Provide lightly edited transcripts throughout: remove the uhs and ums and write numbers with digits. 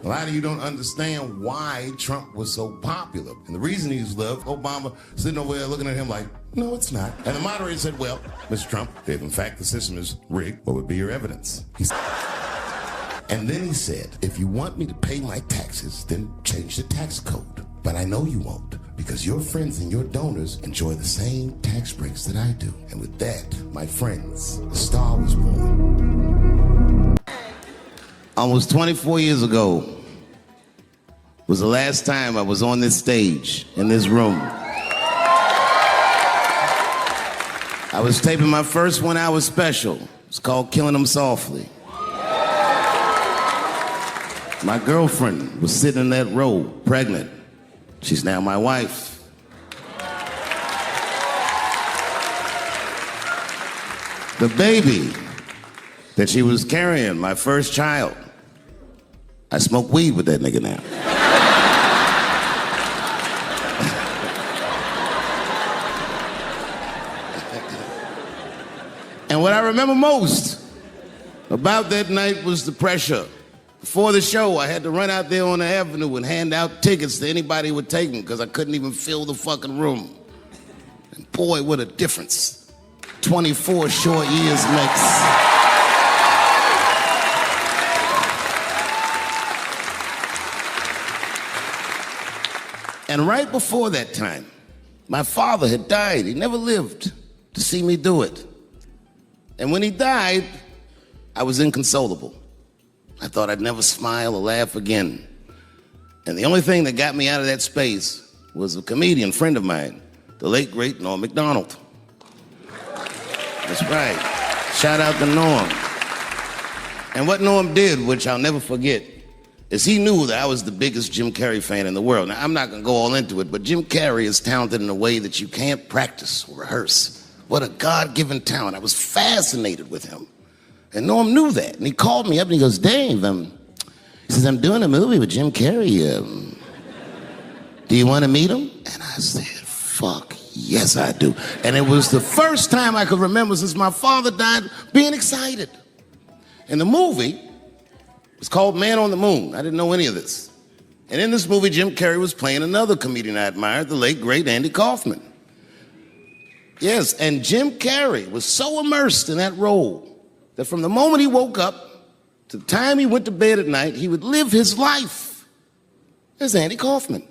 A lot of you don't understand why Trump was so popular. And the reason he's loved, Obama sitting over there looking at him like, no, it's not. And the moderator said, well, Mr. Trump, if in fact the system is rigged, what would be your evidence? And then he said, if you want me to pay my taxes, then change the tax code. But I know you won't, because your friends and your donors enjoy the same tax breaks that I do. And with that, my friends, the star was born. Almost 24 years ago was the last time I was on this stage, in this room. I was taping my first 1 hour special. It's called Killing Them Softly. My girlfriend was sitting in that row, pregnant. She's now my wife. The baby that she was carrying, my first child, I smoke weed with that nigga now. And what I remember most about that night was the pressure. Before the show, I had to run out there on the avenue and hand out tickets to anybody who would take them because I couldn't even fill the fucking room. And boy, what a difference 24 short years makes. And right before that time, my father had died. He never lived to see me do it. And when he died, I was inconsolable. I thought I'd never smile or laugh again. And the only thing that got me out of that space was a comedian friend of mine, the late, great Norm Macdonald. That's right. Shout out to Norm. And what Norm did, which I'll never forget, is he knew that I was the biggest Jim Carrey fan in the world. Now, I'm not going to go all into it, but Jim Carrey is talented in a way that you can't practice or rehearse. What a God-given talent. I was fascinated with him. And Norm knew that. And he called me up and he goes, Dave, he says, I'm doing a movie with Jim Carrey. Do you want to meet him? And I said, fuck, yes, I do. And it was the first time I could remember since my father died being excited. And the movie was called Man on the Moon. I didn't know any of this. And in this movie, Jim Carrey was playing another comedian I admired, the late, great Andy Kaufman. Yes, and Jim Carrey was so immersed in that role that from the moment he woke up to the time he went to bed at night, he would live his life as Andy Kaufman.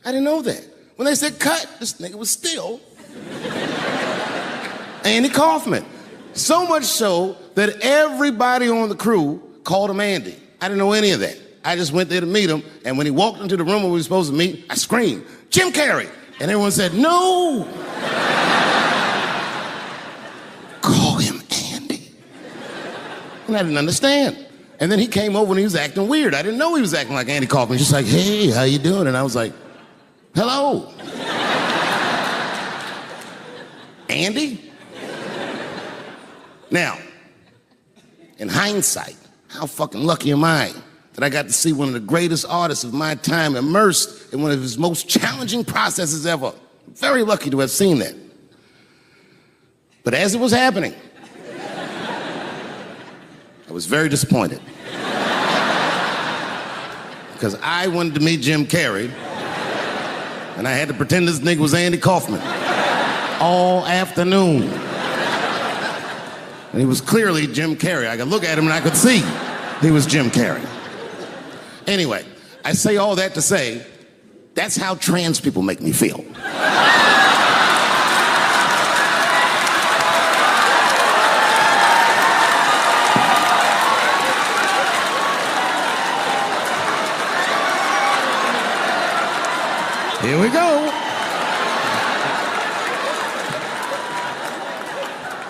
I didn't know that. When they said cut, this nigga was still Andy Kaufman. So much so that everybody on the crew called him Andy. I didn't know any of that. I just went there to meet him, and when he walked into the room where we were supposed to meet, I screamed, Jim Carrey! And everyone said, no! Call him Andy. And I didn't understand. And then he came over and he was acting weird. I didn't know he was acting like Andy Kaufman. Just like, hey, how you doing? And I was like, hello. Andy? Now, in hindsight, how fucking lucky am I that I got to see one of the greatest artists of my time immersed in one of his most challenging processes ever. Very lucky to have seen that. But as it was happening, I was very disappointed. Because I wanted to meet Jim Carrey, and I had to pretend this nigga was Andy Kaufman all afternoon. And he was clearly Jim Carrey. I could look at him and I could see he was Jim Carrey. Anyway, I say all that to say, that's how trans people make me feel. Here we go.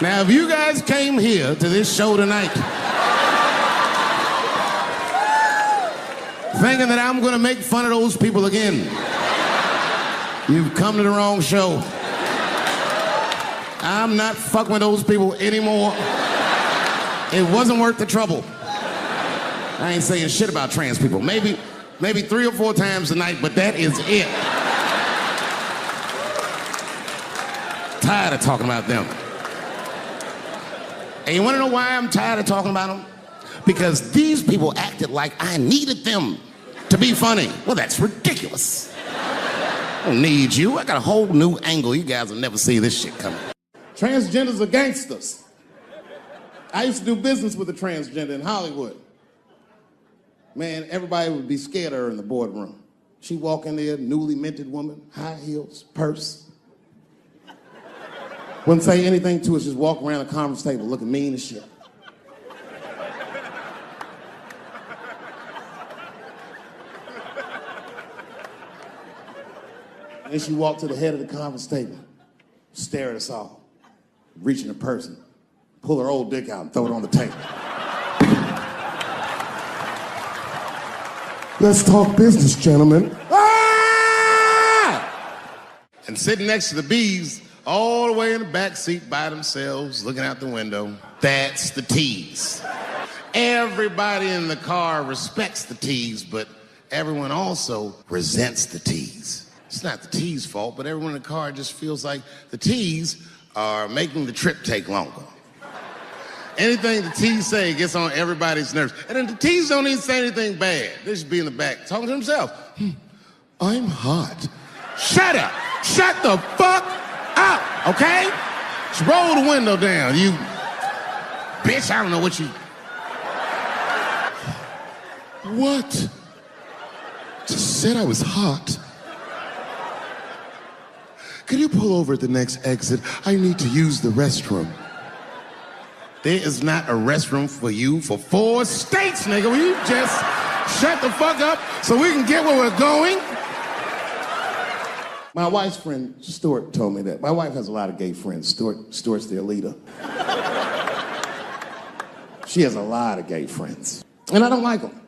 Now, if you guys came here to this show tonight thinking that I'm going to make fun of those people again, you've come to the wrong show. I'm not fucking with those people anymore. It wasn't worth the trouble. I ain't saying shit about trans people. Maybe 3 or 4 times a night, but that is it. Tired of talking about them. And you want to know why I'm tired of talking about them? Because these people acted like I needed them. to be funny. Well, that's ridiculous. I don't need you. I got a whole new angle. You guys will never see this shit coming. Transgenders are gangsters. I used to do business with a transgender in Hollywood. Man, everybody would be scared of her in the boardroom. She'd walk in there, newly minted woman, high heels, purse. Wouldn't say anything to us, just walk around the conference table looking mean as shit. And then she walked to the head of the conference table, stare at us all, reach in her purse and pull her old dick out and throw it on the table. Let's talk business, gentlemen. Ah! And sitting next to the bees, all the way in the back seat by themselves, looking out the window, that's the T's. Everybody in the car respects the T's, but everyone also resents the T's. It's not the T's fault, but everyone in the car just feels like the T's are making the trip take longer. Anything the T's say gets on everybody's nerves. And then the T's don't even say anything bad. They just be in the back talking to themselves. I'm hot. Shut up. Shut the fuck up, okay? Just roll the window down, you bitch. I don't know what you... What? Just said I was hot. Could you pull over at the next exit? I need to use the restroom. There is not a restroom for you for 4 states, nigga. Will you just shut the fuck up so we can get where we're going? My wife's friend, Stuart, told me that. My wife has a lot of gay friends. Stuart's their leader. She has a lot of gay friends. And I don't like them.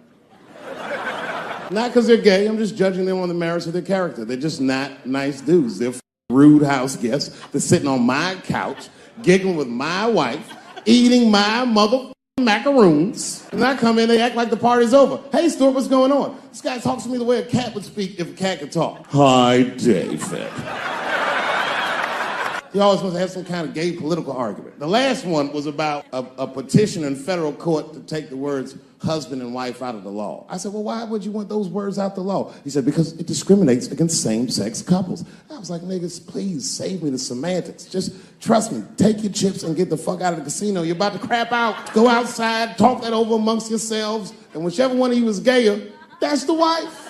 Not because they're gay. I'm just judging them on the merits of their character. They're just not nice dudes. They're rude house guests. They're sitting on my couch, giggling with my wife, eating my mother macaroons. And I come in, they act like the party's over. Hey, Stuart, what's going on? This guy talks to me the way a cat would speak if a cat could talk. Hi, David. He always wants to have some kind of gay political argument. The last one was about a petition in federal court to take the words husband and wife out of the law. I said, well, why would you want those words out the law? He said, because it discriminates against same-sex couples. I was like, niggas, please save me the semantics. Just trust me, take your chips and get the fuck out of the casino. You're about to crap out. Go outside, talk that over amongst yourselves, and whichever one of you is gayer, that's the wife.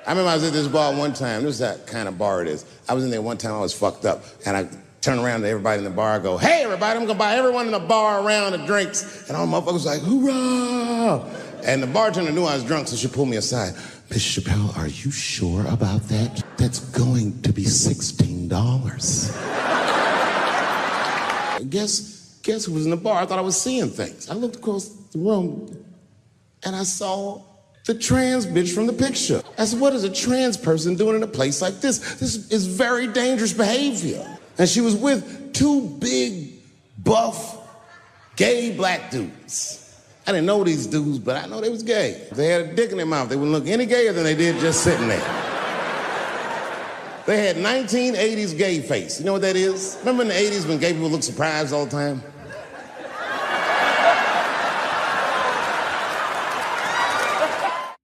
I remember I was at this bar one time. This is that kind of bar it is. I was in there one time, I was fucked up, and I turned around to everybody in the bar, I go, hey, everybody, I'm gonna buy everyone in the bar around the drinks. And all the motherfuckers like, hoorah! And the bartender knew I was drunk, so she pulled me aside. Miss Chappelle, are you sure about that? That's going to be $16. Guess who was in the bar? I thought I was seeing things. I looked across the room, and I saw the trans bitch from the picture. I said, what is a trans person doing in a place like this? This is very dangerous behavior. And she was with 2 big, buff, gay black dudes. I didn't know these dudes, but I know they was gay. If they had a dick in their mouth, they wouldn't look any gayer than they did just sitting there. They had 1980s gay face. You know what that is? Remember in the 80s when gay people looked surprised all the time?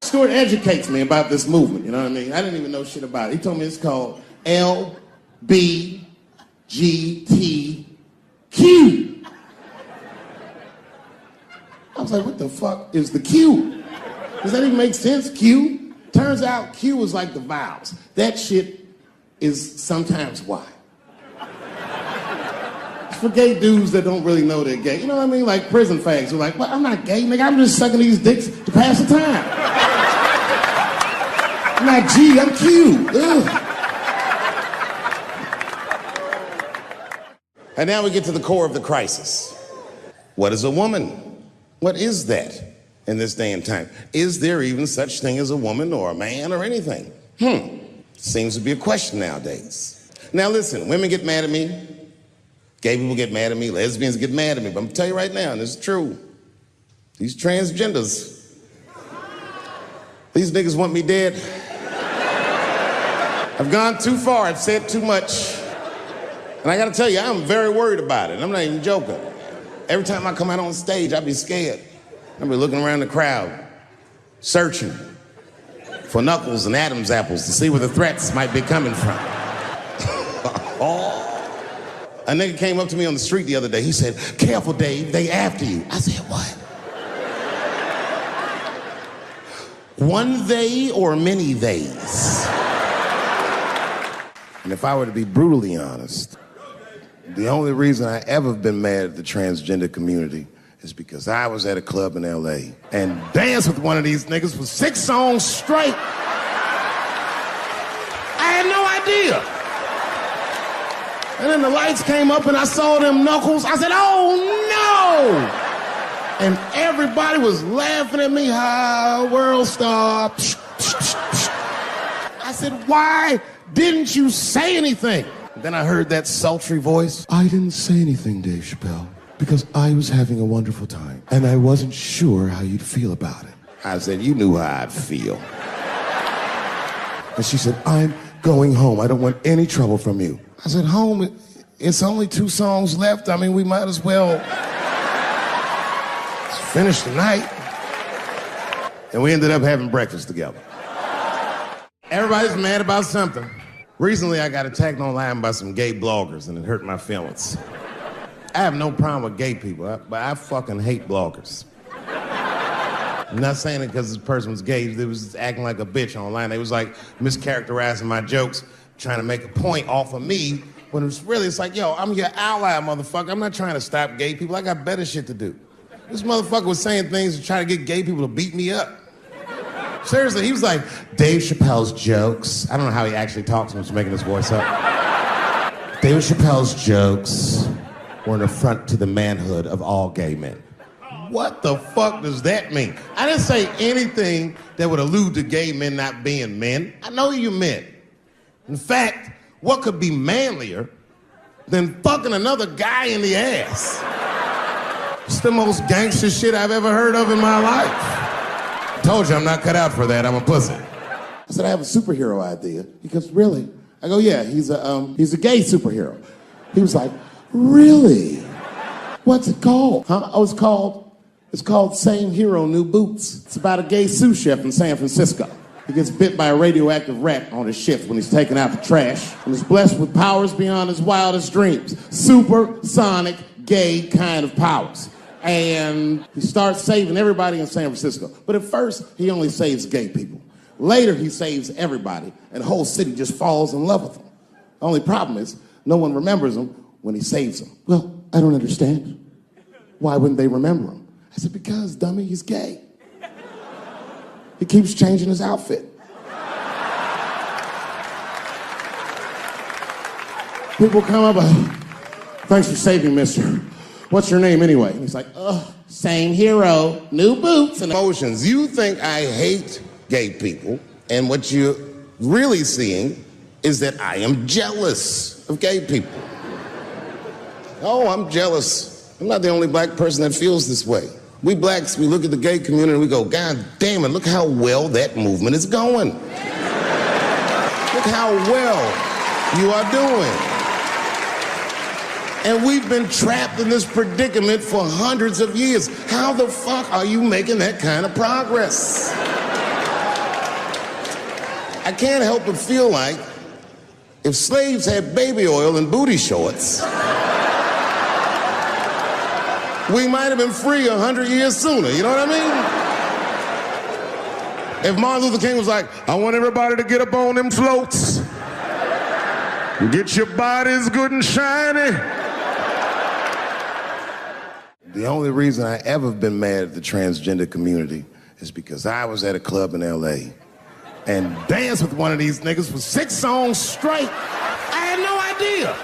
Stuart educates me about this movement, you know what I mean? I didn't even know shit about it. He told me it's called LBGTQ. I was like, what the fuck is the Q? Does that even make sense, Q? Turns out Q is like the vowels. That shit is sometimes Y. It's for gay dudes that don't really know they're gay. You know what I mean? Like prison fags who are like, well, I'm not gay, nigga. I'm just sucking these dicks to pass the time. I'm not G, I'm Q. Ugh. And now we get to the core of the crisis. What is a woman? What is that in this day and time? Is there even such thing as a woman or a man or anything? Seems to be a question nowadays. Now listen, women get mad at me. Gay people get mad at me. Lesbians get mad at me. But I'm gonna tell you right now, and this is true. These transgenders, these niggas want me dead. I've gone too far. I've said too much. And I gotta tell you, I'm very worried about it. I'm not even joking. Every time I come out on stage, I be scared. I be looking around the crowd, searching. for Knuckles and Adam's apples to see where the threats might be coming from. A nigga came up to me on the street the other day. He said, "Careful, Dave, they after you." I said, "What? One they or many theys?" And if I were to be brutally honest, the only reason I ever been mad at the transgender community is because I was at a club in LA and danced with one of these niggas for 6 songs straight. I had no idea. And then the lights came up and I saw them knuckles. I said, "Oh no!" And everybody was laughing at me. "Hi, world star." I said, "Why didn't you say anything?" Then I heard that sultry voice. "I didn't say anything, Dave Chappelle, because I was having a wonderful time, and I wasn't sure how you'd feel about it." I said, "You knew how I'd feel." And she said, "I'm going home. I don't want any trouble from you." I said, "Home? It's only 2 songs left. I mean, we might as well finish the night." And we ended up having breakfast together. Everybody's mad about something. Recently, I got attacked online by some gay bloggers, and it hurt my feelings. I have no problem with gay people, but I fucking hate bloggers. I'm not saying it because this person was gay. They was just acting like a bitch online. They was like mischaracterizing my jokes, trying to make a point off of me, when it's really, it's like, yo, I'm your ally, motherfucker. I'm not trying to stop gay people. I got better shit to do. This motherfucker was saying things to try to get gay people to beat me up. Seriously, he was like, Dave Chappelle's jokes. I don't know how he actually talks when he's making his voice up. Dave Chappelle's jokes were an affront to the manhood of all gay men. What the fuck does that mean? I didn't say anything that would allude to gay men not being men. I know you men. In fact, what could be manlier than fucking another guy in the ass? It's the most gangster shit I've ever heard of in my life. I told you I'm not cut out for that. I'm a pussy. I said, I have a superhero idea. He goes, really? I go, yeah, he's a gay superhero. He was like, really? What's it called? Huh? Oh, it's called Same Hero, New Boots. It's about a gay sous chef in San Francisco. He gets bit by a radioactive rat on his shift when he's taking out the trash and is blessed with powers beyond his wildest dreams. Supersonic, gay kind of powers. And he starts saving everybody in San Francisco. But at first, he only saves gay people. Later, he saves everybody, and the whole city just falls in love with him. The only problem is, no one remembers him when he saves them. Well, I don't understand. Why wouldn't they remember him? I said, because, dummy, he's gay. He keeps changing his outfit. People come up, thanks for saving, mister. What's your name anyway? And he's like, same hero, new boots. And emotions. You think I hate gay people, and what you're really seeing is that I am jealous of gay people. Oh, I'm jealous. I'm not the only black person that feels this way. We blacks, we look at the gay community and we go, God damn it, look how well that movement is going. Look how well you are doing. And we've been trapped in this predicament for hundreds of years. How the fuck are you making that kind of progress? I can't help but feel like if slaves had baby oil and booty shorts, we might have been free 100 years sooner, you know what I mean? If Martin Luther King was like, I want everybody to get up on them floats, get your bodies good and shiny. The only reason I ever been mad at the transgender community is because I was at a club in LA and danced with one of these niggas for 6 songs straight. I had no idea.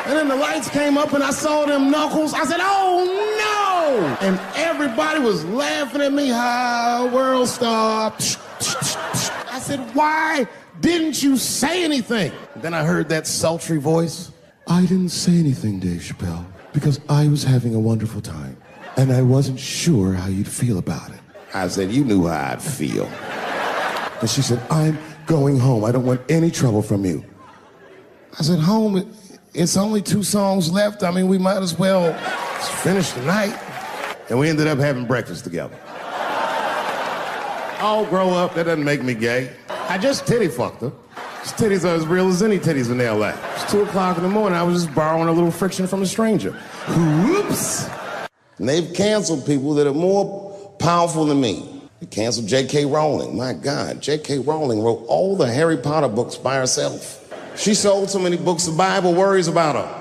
And then the lights came up and I saw them knuckles. I said, oh no! And everybody was laughing at me. Hi, world star. I said, why didn't you say anything? Then I heard that sultry voice. I didn't say anything, Dave Chappelle, because I was having a wonderful time. And I wasn't sure how you'd feel about it. I said, you knew how I'd feel. And she said, I'm going home. I don't want any trouble from you. I said, home? It's only 2 songs left. I mean, we might as well finish the night. And we ended up having breakfast together. I'll grow up. That doesn't make me gay. I just titty fucked her. His titties are as real as any titties in L.A. It's 2 o'clock in the morning. I was just borrowing a little friction from a stranger. Whoops. And they've canceled people that are more powerful than me. They canceled J.K. Rowling. My God, J.K. Rowling wrote all the Harry Potter books by herself. She sold so many books, the Bible worries about her.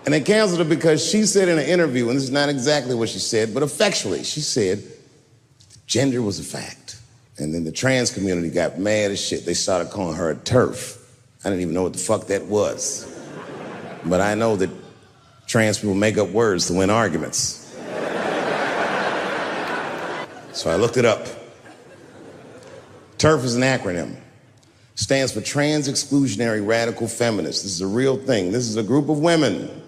And they canceled her because she said in an interview, and this is not exactly what she said, but effectually, she said gender was a fact. And then the trans community got mad as shit. They started calling her a TERF. I didn't even know what the fuck that was. But I know that trans people make up words to win arguments. So I looked it up. TERF is an acronym. Stands for Trans Exclusionary Radical Feminists. This is a real thing. This is a group of women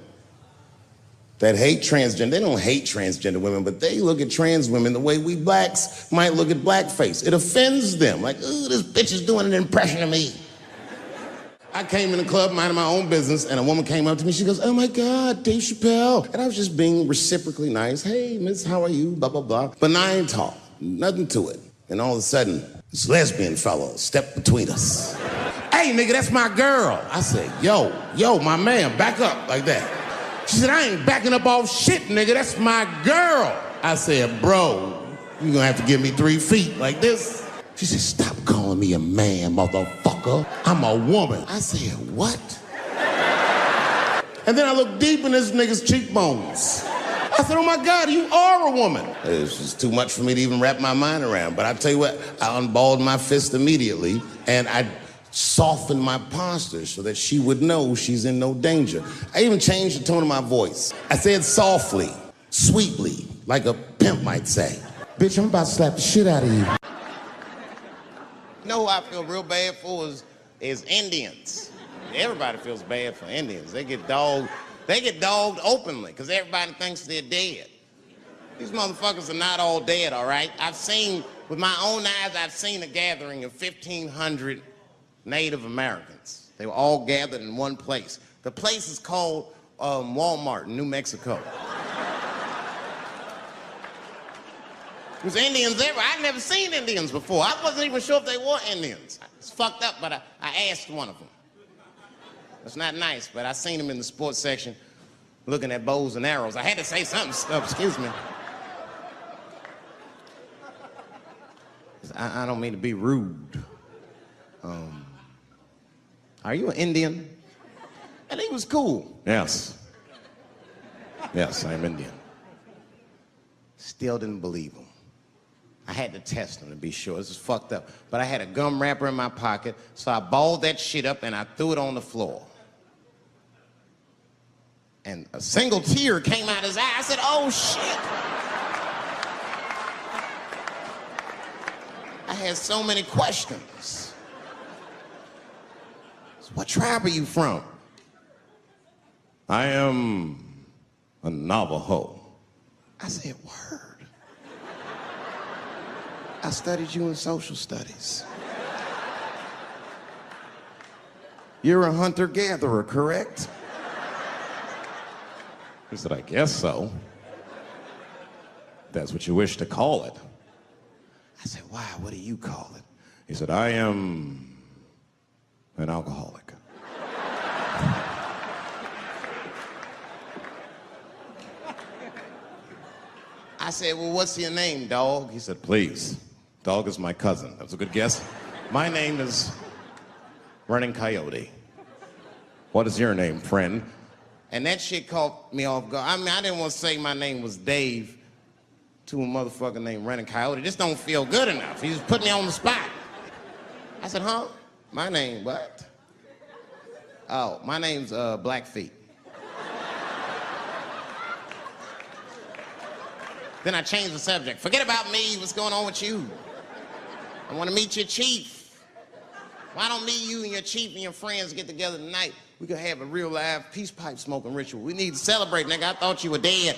that hate transgender. They don't hate transgender women, but they look at trans women the way we blacks might look at blackface. It offends them. Like, ooh, this bitch is doing an impression of me. I came in the club minding my own business, and a woman came up to me. She goes, oh my God, Dave Chappelle. And I was just being reciprocally nice. Hey, miss, how are you? Blah, blah, blah. Benign talk. Nothing to it. And all of a sudden, this lesbian fellow stepped between us. Hey, nigga, that's my girl. I said, yo, my man, back up like that. She said, I ain't backing up off shit, nigga. That's my girl. I said, bro, you're gonna have to give me 3 feet like this. She said, stop calling me a man, motherfucker. I'm a woman. I said, what? And then I looked deep in this nigga's cheekbones. I said, oh my God, you are a woman. It was just too much for me to even wrap my mind around. But I tell you what, I unballed my fist immediately, and I softened my posture so that she would know she's in no danger. I even changed the tone of my voice. I said softly, sweetly, like a pimp might say. Bitch, I'm about to slap the shit out of you. You know who I feel real bad for is Indians. Everybody feels bad for Indians. They get dogged openly because everybody thinks they're dead. These motherfuckers are not all dead, all right? With my own eyes, I've seen a gathering of 1,500 Native Americans. They were all gathered in one place. The place is called Walmart in New Mexico. There's Indians everywhere. I'd never seen Indians before. I wasn't even sure if they were Indians. It's fucked up, but I asked one of them. It's not nice, but I seen him in the sports section looking at bows and arrows. I had to say something. Excuse me. I don't mean to be rude. Are you an Indian? And he was cool. Yes. Yes, I'm Indian. Still didn't believe him. I had to test him to be sure. This is fucked up. But I had a gum wrapper in my pocket, so I balled that shit up and I threw it on the floor. And a single tear came out his eye. I said, oh shit. I had so many questions. What tribe are you from? I am a Navajo. I said, word. I studied you in social studies. You're a hunter-gatherer, correct? He said, I guess so. That's what you wish to call it. I said, why? What do you call it? He said, I am an alcoholic. I said, well, what's your name, dog? He said, please. Dog is my cousin. That was a good guess. My name is Running Coyote. What is your name, friend? And that shit caught me off guard. I mean, I didn't want to say my name was Dave to a motherfucker named Running Coyote. This don't feel good enough. He just put me on the spot. I said, huh? My name, what? Oh, my name's Blackfeet. Then I changed the subject. Forget about me. What's going on with you? I want to meet your chief. Why don't me, you, and your chief and your friends get together tonight? We could have a real live peace pipe smoking ritual. We need to celebrate, nigga. I thought you were dead.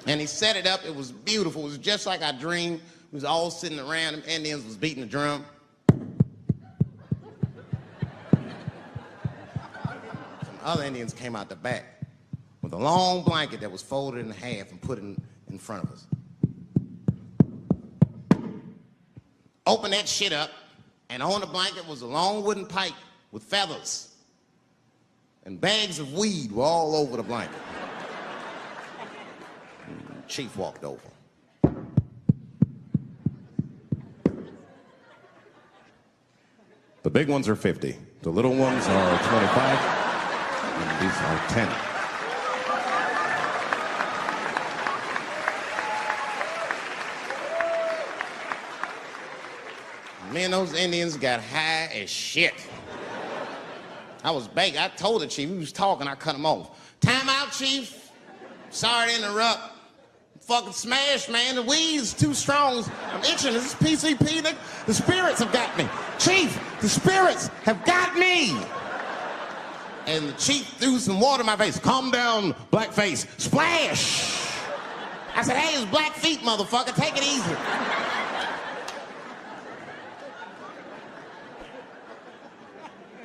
And he set it up. It was beautiful. It was just like I dreamed. We was all sitting around. Them Indians was beating the drum. Some other Indians came out the back with a long blanket that was folded in half and put in front of us. Open that shit up, and on the blanket was a long wooden pipe with feathers. And bags of weed were all over the blanket. Chief walked over. The big ones are 50. The little ones are 25. And these are 10. Me and those Indians got high as shit. I was baked. I told the chief, he was talking, I cut him off. Time out, chief. Sorry to interrupt. Fucking smashed, man. The weed's too strong. I'm itching. This is PCP. The spirits have got me. Chief, the spirits have got me. And the chief threw some water in my face. Calm down, blackface. Splash. I said, hey, it's black feet, motherfucker. Take it easy.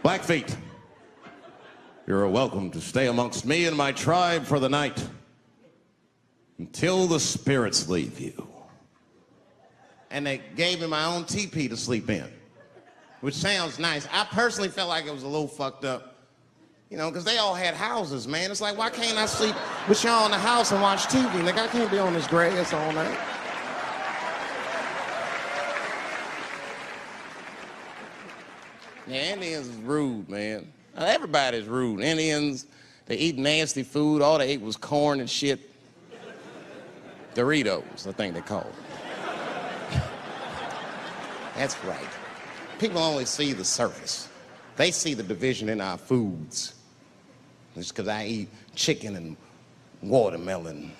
Blackfeet, you're welcome to stay amongst me and my tribe for the night until the spirits leave you. And they gave me my own teepee to sleep in, which sounds nice. I personally felt like it was a little fucked up, you know, because they all had houses, man. It's like, why can't I sleep with y'all in the house and watch TV? Like, I can't be on this grass all night. Yeah, Indians is rude, man. Everybody's rude. Indians, they eat nasty food. All they ate was corn and shit. Doritos, I think they call it. That's right. People only see the surface. They see the division in our foods. Just because I eat chicken and watermelon.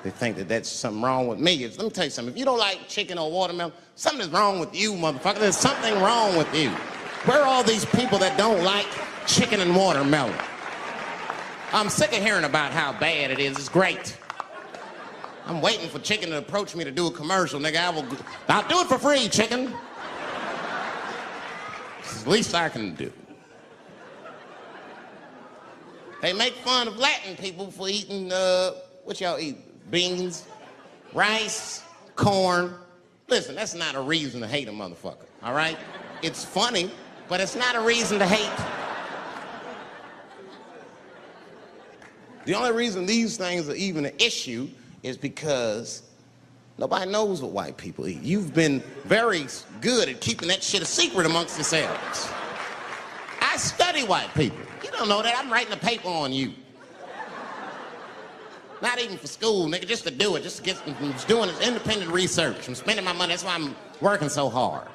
They think that that's something wrong with me. Let me tell you something. If you don't like chicken or watermelon, something's wrong with you, motherfucker. There's something wrong with you. Where are all these people that don't like chicken and watermelon? I'm sick of hearing about how bad it is. It's great. I'm waiting for chicken to approach me to do a commercial, nigga. I'll do it for free, chicken. It's the least I can do. They make fun of Latin people for eating, what y'all eat? Beans, rice, corn. Listen, that's not a reason to hate a motherfucker, all right? It's funny, but it's not a reason to hate. The only reason these things are even an issue is because nobody knows what white people eat. You've been very good at keeping that shit a secret amongst yourselves. I study white people. You don't know that. I'm writing a paper on you. Not even for school, nigga, just to do it, just to get, I'm just doing this independent research. I'm spending my money, that's why I'm working so hard.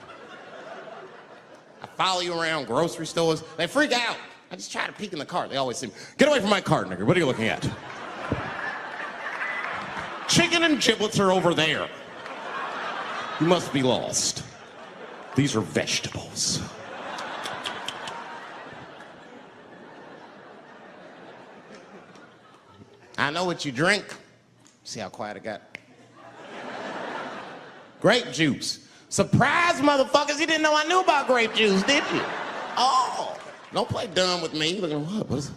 I follow you around grocery stores. They freak out. I just try to peek in the cart. They always say, get away from my cart, nigga. What are you looking at? Chicken and giblets are over there. You must be lost. These are vegetables. I know what you drink. See how quiet it got? Grape juice. Surprise, motherfuckers, you didn't know I knew about grape juice, did you? Oh, don't play dumb with me. Looking, what is it?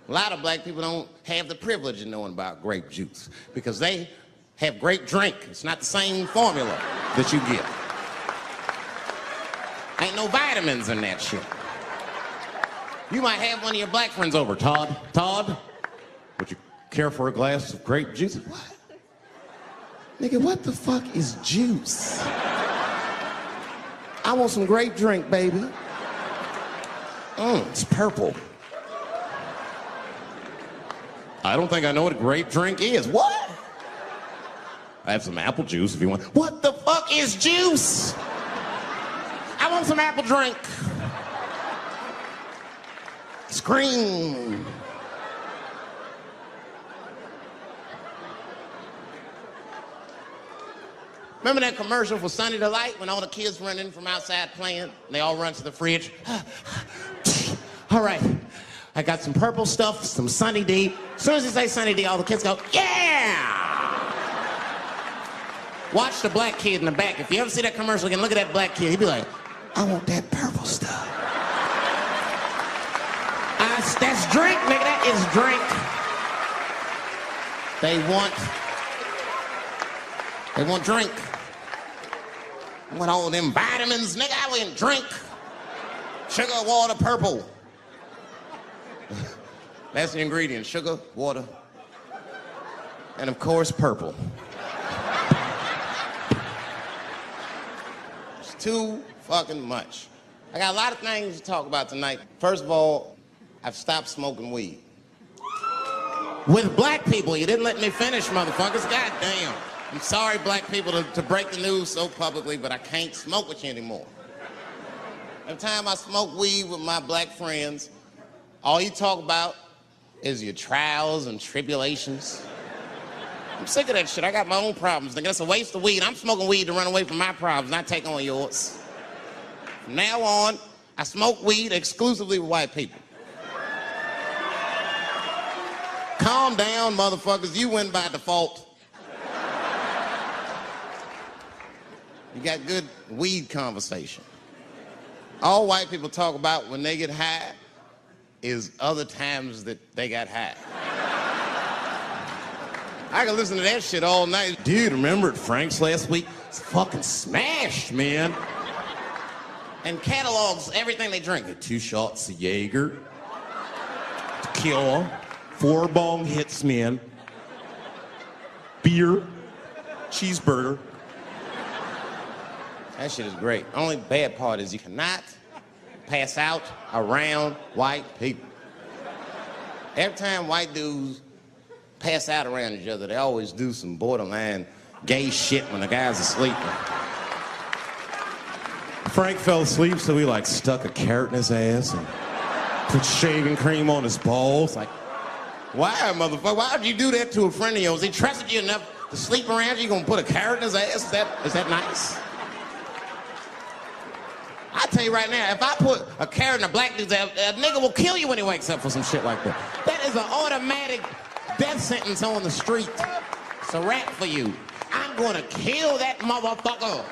A lot of black people don't have the privilege of knowing about grape juice because they have grape drink. It's not the same formula that you get. Ain't no vitamins in that shit. You might have one of your black friends over, Todd. Todd, would you care for a glass of grape juice? What? Nigga, what the fuck is juice? I want some grape drink, baby. It's purple. I don't think I know what a grape drink is. What? I have some apple juice if you want. What the fuck is juice? I want some apple drink. Scream. Remember that commercial for Sunny Delight when all the kids run in from outside playing? And they all run to the fridge. All right, I got some purple stuff, some Sunny D. As soon as you say Sunny D, all the kids go, yeah! Watch the black kid in the back. If you ever see that commercial again, look at that black kid. He'd be like, I want that purple stuff. That's drink, nigga, that is drink. They want drink. I went on them vitamins, nigga. I went and drink. Sugar, water, purple. That's the ingredient, sugar, water, and of course, purple. It's too fucking much. I got a lot of things to talk about tonight. First of all, I've stopped smoking weed. With black people, you didn't let me finish, motherfuckers. God damn. I'm sorry, black people, to break the news so publicly, but I can't smoke with you anymore. Every time I smoke weed with my black friends, all you talk about is your trials and tribulations. I'm sick of that shit. I got my own problems. Nigga, that's a waste of weed. I'm smoking weed to run away from my problems, not take on yours. From now on, I smoke weed exclusively with white people. Calm down, motherfuckers. You win by default. You got good weed conversation. All white people talk about when they get high is other times that they got high. I can listen to that shit all night. Dude, remember at Frank's last week? It's fucking smashed, man. And catalogs everything they drink. 2 shots of Jaeger, tequila, 4 bong hits, man, beer, cheeseburger. That shit is great. Only bad part is you cannot pass out around white people. Every time white dudes pass out around each other, they always do some borderline gay shit when the guys are sleeping. Frank fell asleep, so he like stuck a carrot in his ass and put shaving cream on his balls. Like, why, motherfucker? Why would you do that to a friend of yours? He trusted you enough to sleep around you. You gonna put a carrot in his ass? Is that nice? I tell you right now, if I put a carrot in a black dude's ass, a nigga will kill you when he wakes up for some shit like that. That is an automatic death sentence on the street. It's a rap for you. I'm gonna kill that motherfucker.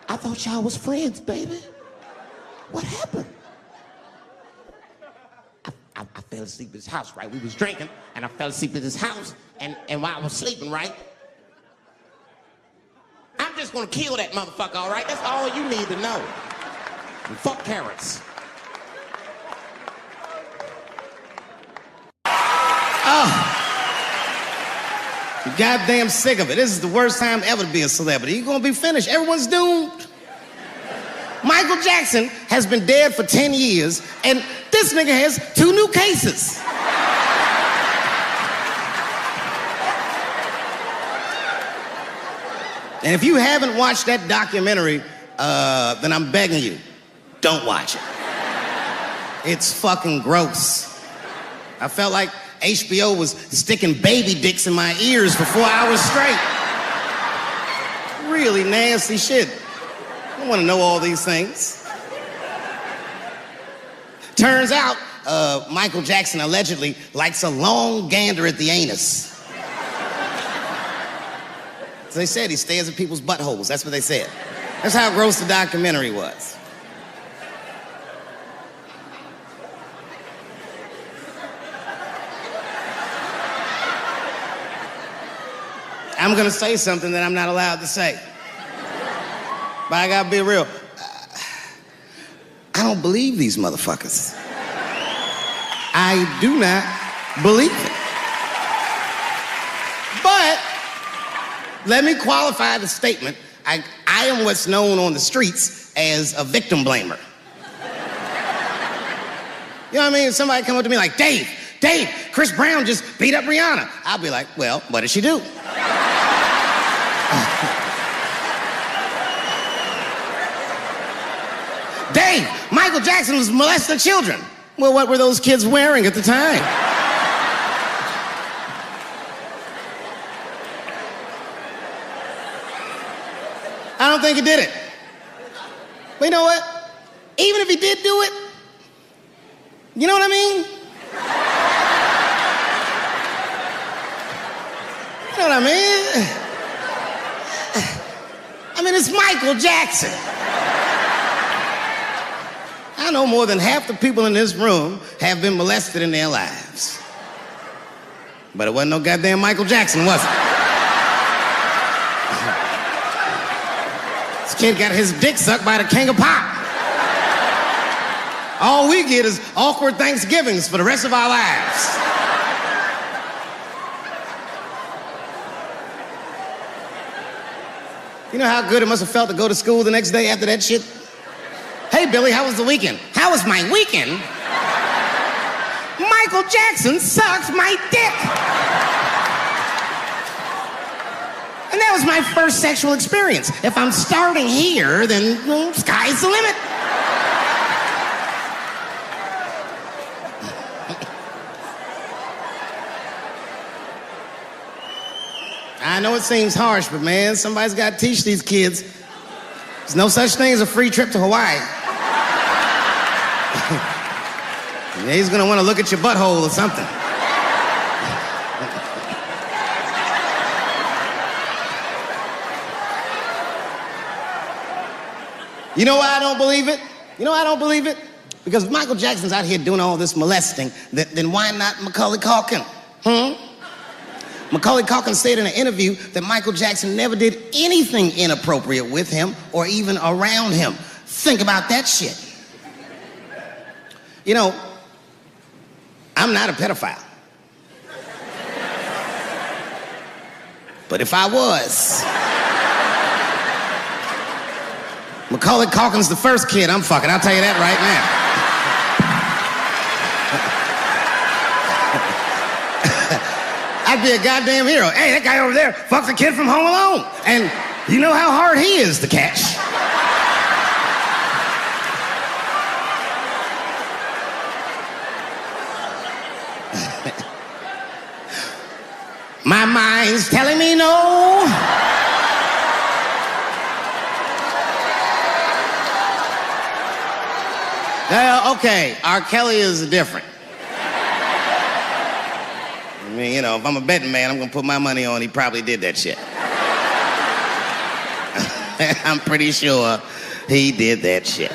I thought y'all was friends, baby. What happened? I fell asleep at his house, right? We was drinking, and I fell asleep at his house, and while I was sleeping, right? I'm just gonna kill that motherfucker, all right? That's all you need to know. And fuck carrots. Oh. I'm goddamn sick of it. This is the worst time ever to be a celebrity. You're gonna be finished. Everyone's doomed. Michael Jackson has been dead for 10 years, and this nigga has 2 new cases. And if you haven't watched that documentary, then I'm begging you, don't watch it. It's fucking gross. I felt like HBO was sticking baby dicks in my ears for 4 hours straight. Really nasty shit. I don't want to know all these things. Turns out, Michael Jackson allegedly likes a long gander at the anus. As they said, he stares at people's buttholes. That's what they said. That's how gross the documentary was. I'm gonna say something that I'm not allowed to say. But I gotta be real. I don't believe these motherfuckers. I do not believe it. But let me qualify the statement. I am what's known on the streets as a victim blamer. You know what I mean? Somebody come up to me like, Dave, Chris Brown just beat up Rihanna. I'll be like, well, what did she do? Dave, Michael Jackson was molesting children. Well, what were those kids wearing at the time? I don't think he did it. But you know what? Even if he did do it, you know what I mean? You know what I mean? I mean, it's Michael Jackson. I know more than half the people in this room have been molested in their lives. But it wasn't no goddamn Michael Jackson, was it? kid got his dick sucked by the king of pop. All we get is awkward Thanksgivings for the rest of our lives. You know how good it must have felt to go to school the next day after that shit? Hey, Billy, how was the weekend? How was my weekend? Michael Jackson sucked my dick. And that was my first sexual experience. If I'm starting here, then sky's the limit. I know it seems harsh, but man, somebody's got to teach these kids. There's no such thing as a free trip to Hawaii. He's gonna want to look at your butthole or something. You know why I don't believe it? You know why I don't believe it? Because if Michael Jackson's out here doing all this molesting, then why not Macaulay Culkin? Macaulay Culkin said in an interview that Michael Jackson never did anything inappropriate with him or even around him. Think about that shit. You know, I'm not a pedophile. But if I was, Macaulay Culkin's the first kid I'm fucking, I'll tell you that right now. I'd be a goddamn hero. Hey, that guy over there fucks a kid from Home Alone. And you know how hard he is to catch. My mind's telling me no. Okay, R. Kelly is different. I mean, you know, if I'm a betting man, I'm gonna put my money on he probably did that shit. I'm pretty sure he did that shit.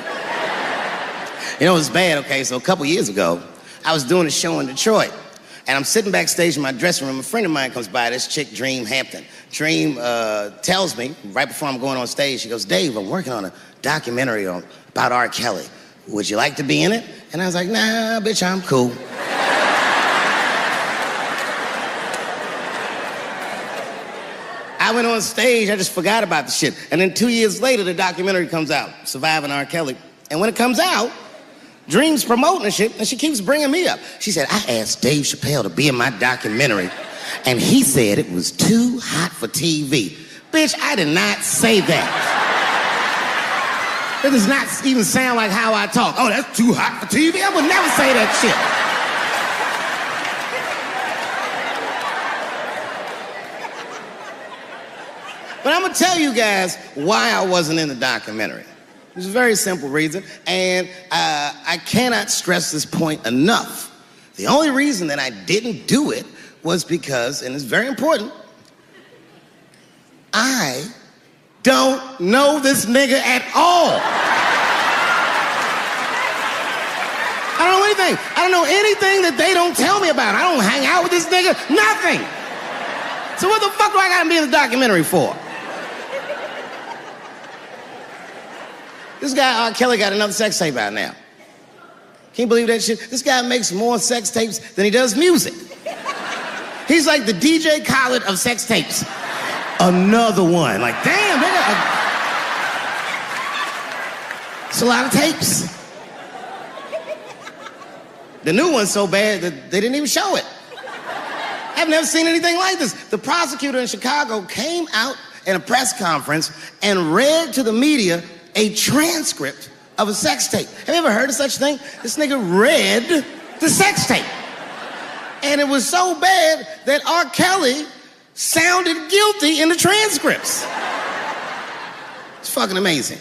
You know, it's bad, okay, so a couple years ago, I was doing a show in Detroit, and I'm sitting backstage in my dressing room. A friend of mine comes by, this chick, Dream Hampton. Dream tells me, right before I'm going on stage, she goes, Dave, I'm working on a documentary about R. Kelly. Would you like to be in it? And I was like, nah, bitch, I'm cool. I went on stage, I just forgot about the shit. And then 2 years later, the documentary comes out, Surviving R. Kelly. And when it comes out, Dream's promoting the shit, and she keeps bringing me up. She said, I asked Dave Chappelle to be in my documentary, and he said it was too hot for TV. Bitch, I did not say that. It does not even sound like how I talk. Oh, that's too hot for TV? I would never say that shit. But I'm gonna tell you guys why I wasn't in the documentary. There's a very simple reason, and I cannot stress this point enough. The only reason that I didn't do it was because, and it's very important, I don't know this nigga at all. I don't know anything. I don't know anything that they don't tell me about. I don't hang out with this nigga, nothing. So what the fuck do I gotta be in the documentary for? This guy, R. Kelly, got another sex tape out now. Can you believe that shit? This guy makes more sex tapes than he does music. He's like the DJ Khaled of sex tapes. Another one. Like, damn, nigga. It's a lot of tapes. The new one's so bad that they didn't even show it. I've never seen anything like this. The prosecutor in Chicago came out in a press conference and read to the media a transcript of a sex tape. Have you ever heard of such a thing? This nigga read the sex tape. And it was so bad that R. Kelly sounded guilty in the transcripts. It's fucking amazing.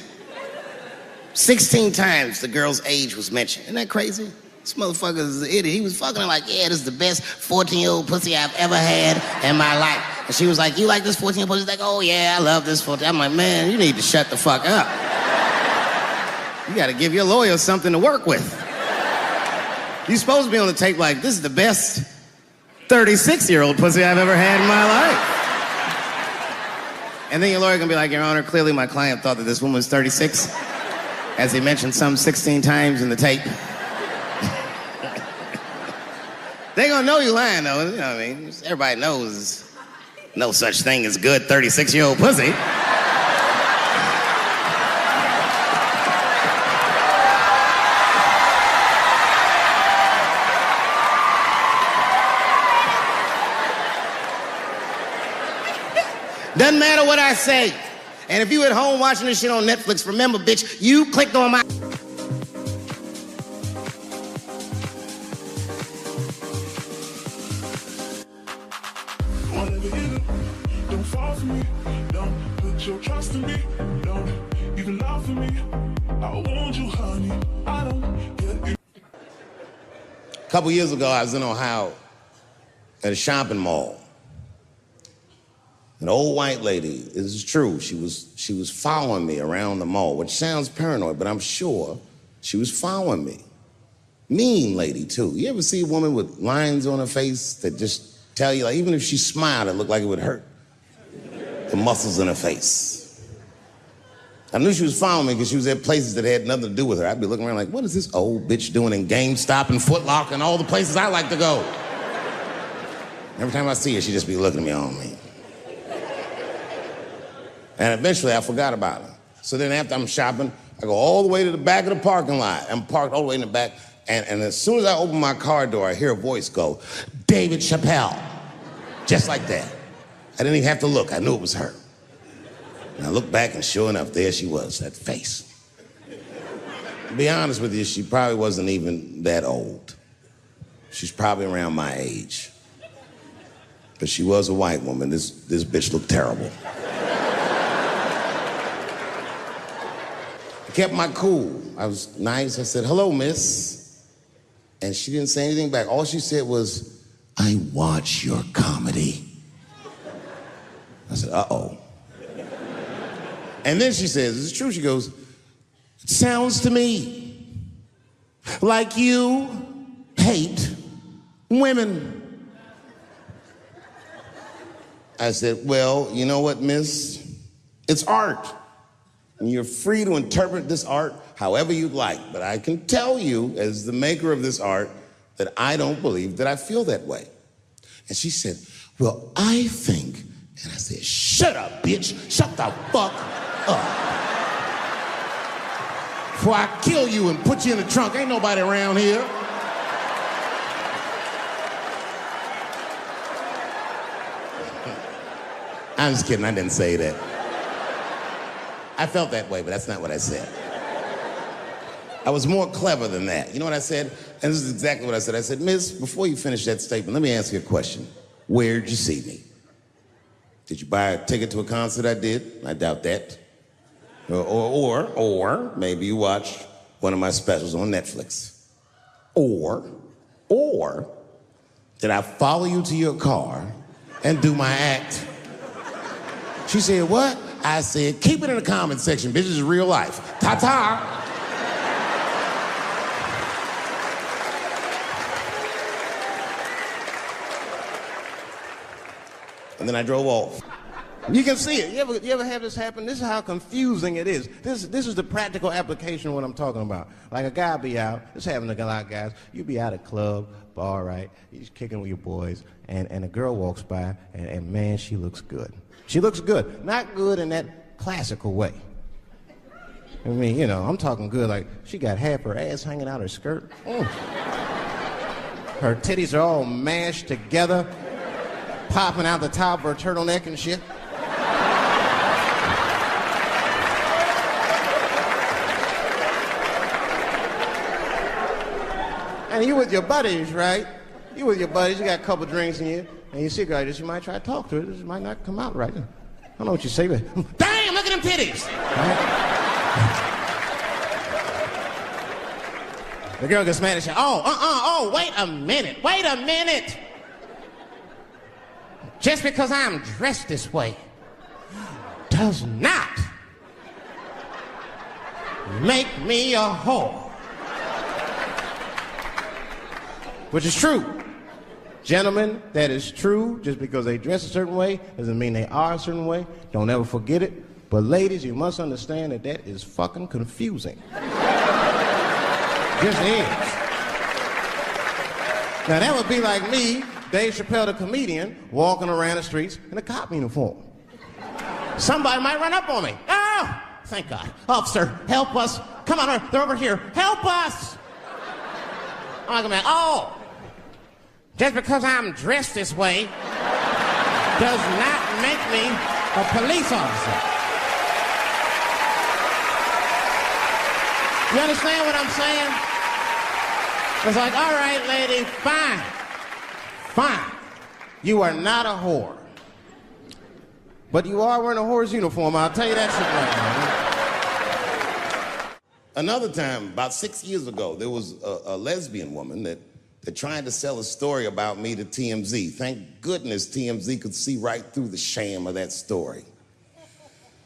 16 times the girl's age was mentioned. Isn't that crazy? This motherfucker is an idiot. He was fucking her like, yeah, this is the best 14-year-old pussy I've ever had in my life. And she was like, you like this 14-year-old pussy? He's like, oh yeah, I love this 14. I'm like, man, you need to shut the fuck up. You gotta give your lawyer something to work with. You're supposed to be on the tape like, this is the best 36-year-old pussy I've ever had in my life. And then your lawyer gonna be like, Your Honor, clearly my client thought that this woman was 36, as he mentioned some 16 times in the tape. They gonna know you lying, though. You know what I mean? Everybody knows no such thing as good 36-year-old pussy. Doesn't matter what I say. And if you at home watching this shit on Netflix, remember, bitch, you clicked on my... Don't fall for me, don't put your trust in me, don't even lie for me. I want you, honey, I don't get it. A couple years ago, I was in Ohio at a shopping mall. An old white lady, this is true, she was following me around the mall, which sounds paranoid, but I'm sure she was following me. Mean lady, too. You ever see a woman with lines on her face that just tell you, like, even if she smiled, it looked like it would hurt the muscles in her face? I knew she was following me because she was at places that had nothing to do with her. I'd be looking around like, what is this old bitch doing in GameStop and Foot Locker and all the places I like to go? Every time I see her, she'd just be looking at me on me. And eventually, I forgot about her. So then after I'm shopping, I go all the way to the back of the parking lot. I'm parked all the way in the back. And as soon as I open my car door, I hear a voice go, David Chappelle. Just like that. I didn't even have to look. I knew it was her. And I looked back, and sure enough, there she was, that face. To be honest with you, she probably wasn't even that old. She's probably around my age. But she was a white woman. This bitch looked terrible. I kept my cool. I was nice. I said, hello, miss. And she didn't say anything back. All she said was, I watch your comedy. I said, uh-oh. And then she says, this is true, she goes, it sounds to me like you hate women. I said, well, you know what, miss? It's art. And you're free to interpret this art however you'd like. But I can tell you, as the maker of this art, that I don't believe that I feel that way. And she said, well, I think. And I said, shut up, bitch. Shut the fuck up. Before I kill you and put you in the trunk. Ain't nobody around here. I'm just kidding. I didn't say that. I felt that way, but that's not what I said. I was more clever than that. You know what I said? And this is exactly what I said. I said, miss, before you finish that statement, let me ask you a question. Where'd you see me? Did you buy a ticket to a concert I did? I doubt that. Or maybe you watched one of my specials on Netflix. Or did I follow you to your car and do my act? She said, what? I said, keep it in the comment section, bitch. This is real life. Ta-ta. And then I drove off. You can see it. You ever have this happen? This is how confusing it is. This is the practical application of what I'm talking about. Like a guy be out, this happens to a lot of guys. You be out at a club, bar, right? You're just kicking with your boys, and a girl walks by, and man, she looks good. She looks good. Not good in that classical way. I mean, you know, I'm talking good like she got half her ass hanging out her skirt. Her titties are all mashed together, popping out the top of her turtleneck and shit. And you with your buddies, right? You with your buddies, you got a couple drinks in you, and you see a girl like this, you might try to talk to her. This might not come out right. I don't know what you say, but damn, look at them titties! Right? The girl gets mad and says, wait a minute. Just because I'm dressed this way does not make me a whore. Which is true. Gentlemen, that is true. Just because they dress a certain way doesn't mean they are a certain way. Don't ever forget it. But ladies, you must understand that that is fucking confusing. Just is. Now that would be like me, Dave Chappelle the comedian, walking around the streets in a cop uniform. Somebody might run up on me. Oh, thank God. Officer, help us. Come on, they're over here. Help us. I'm like, oh, just because I'm dressed this way does not make me a police officer. You understand what I'm saying? It's like, all right, lady, fine. Fine. You are not a whore. But you are wearing a whore's uniform, I'll tell you that shit right now. Another time, about 6 years ago, there was a lesbian woman that tried to sell a story about me to TMZ. Thank goodness TMZ could see right through the sham of that story.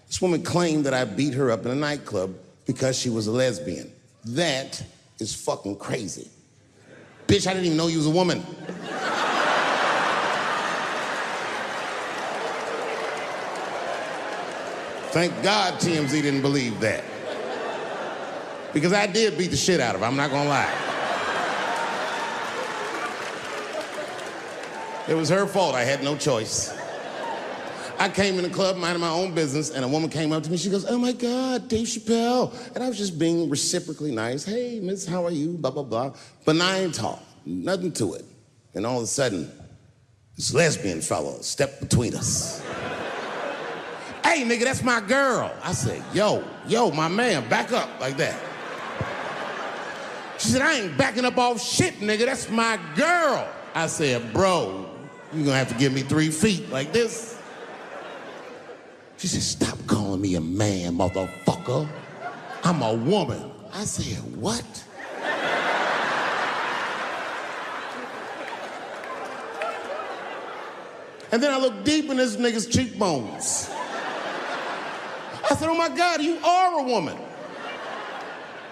This woman claimed that I beat her up in a nightclub because she was a lesbian. That is fucking crazy. Bitch, I didn't even know you was a woman. Thank God TMZ didn't believe that. Because I did beat the shit out of her, I'm not gonna lie. It was her fault, I had no choice. I came in the club minding my own business, and a woman came up to me, she goes, oh my God, Dave Chappelle. And I was just being reciprocally nice. Hey, miss, how are you? Blah, blah, blah. Benign talk, nothing to it. And all of a sudden, this lesbian fellow stepped between us. Hey, nigga, that's my girl. I said, yo, my man, back up like that. She said, I ain't backing up off shit, nigga, that's my girl. I said, bro, you're gonna have to give me 3 feet like this. She said, stop calling me a man, motherfucker. I'm a woman. I said, what? And then I looked deep in this nigga's cheekbones. I said, oh my God, you are a woman.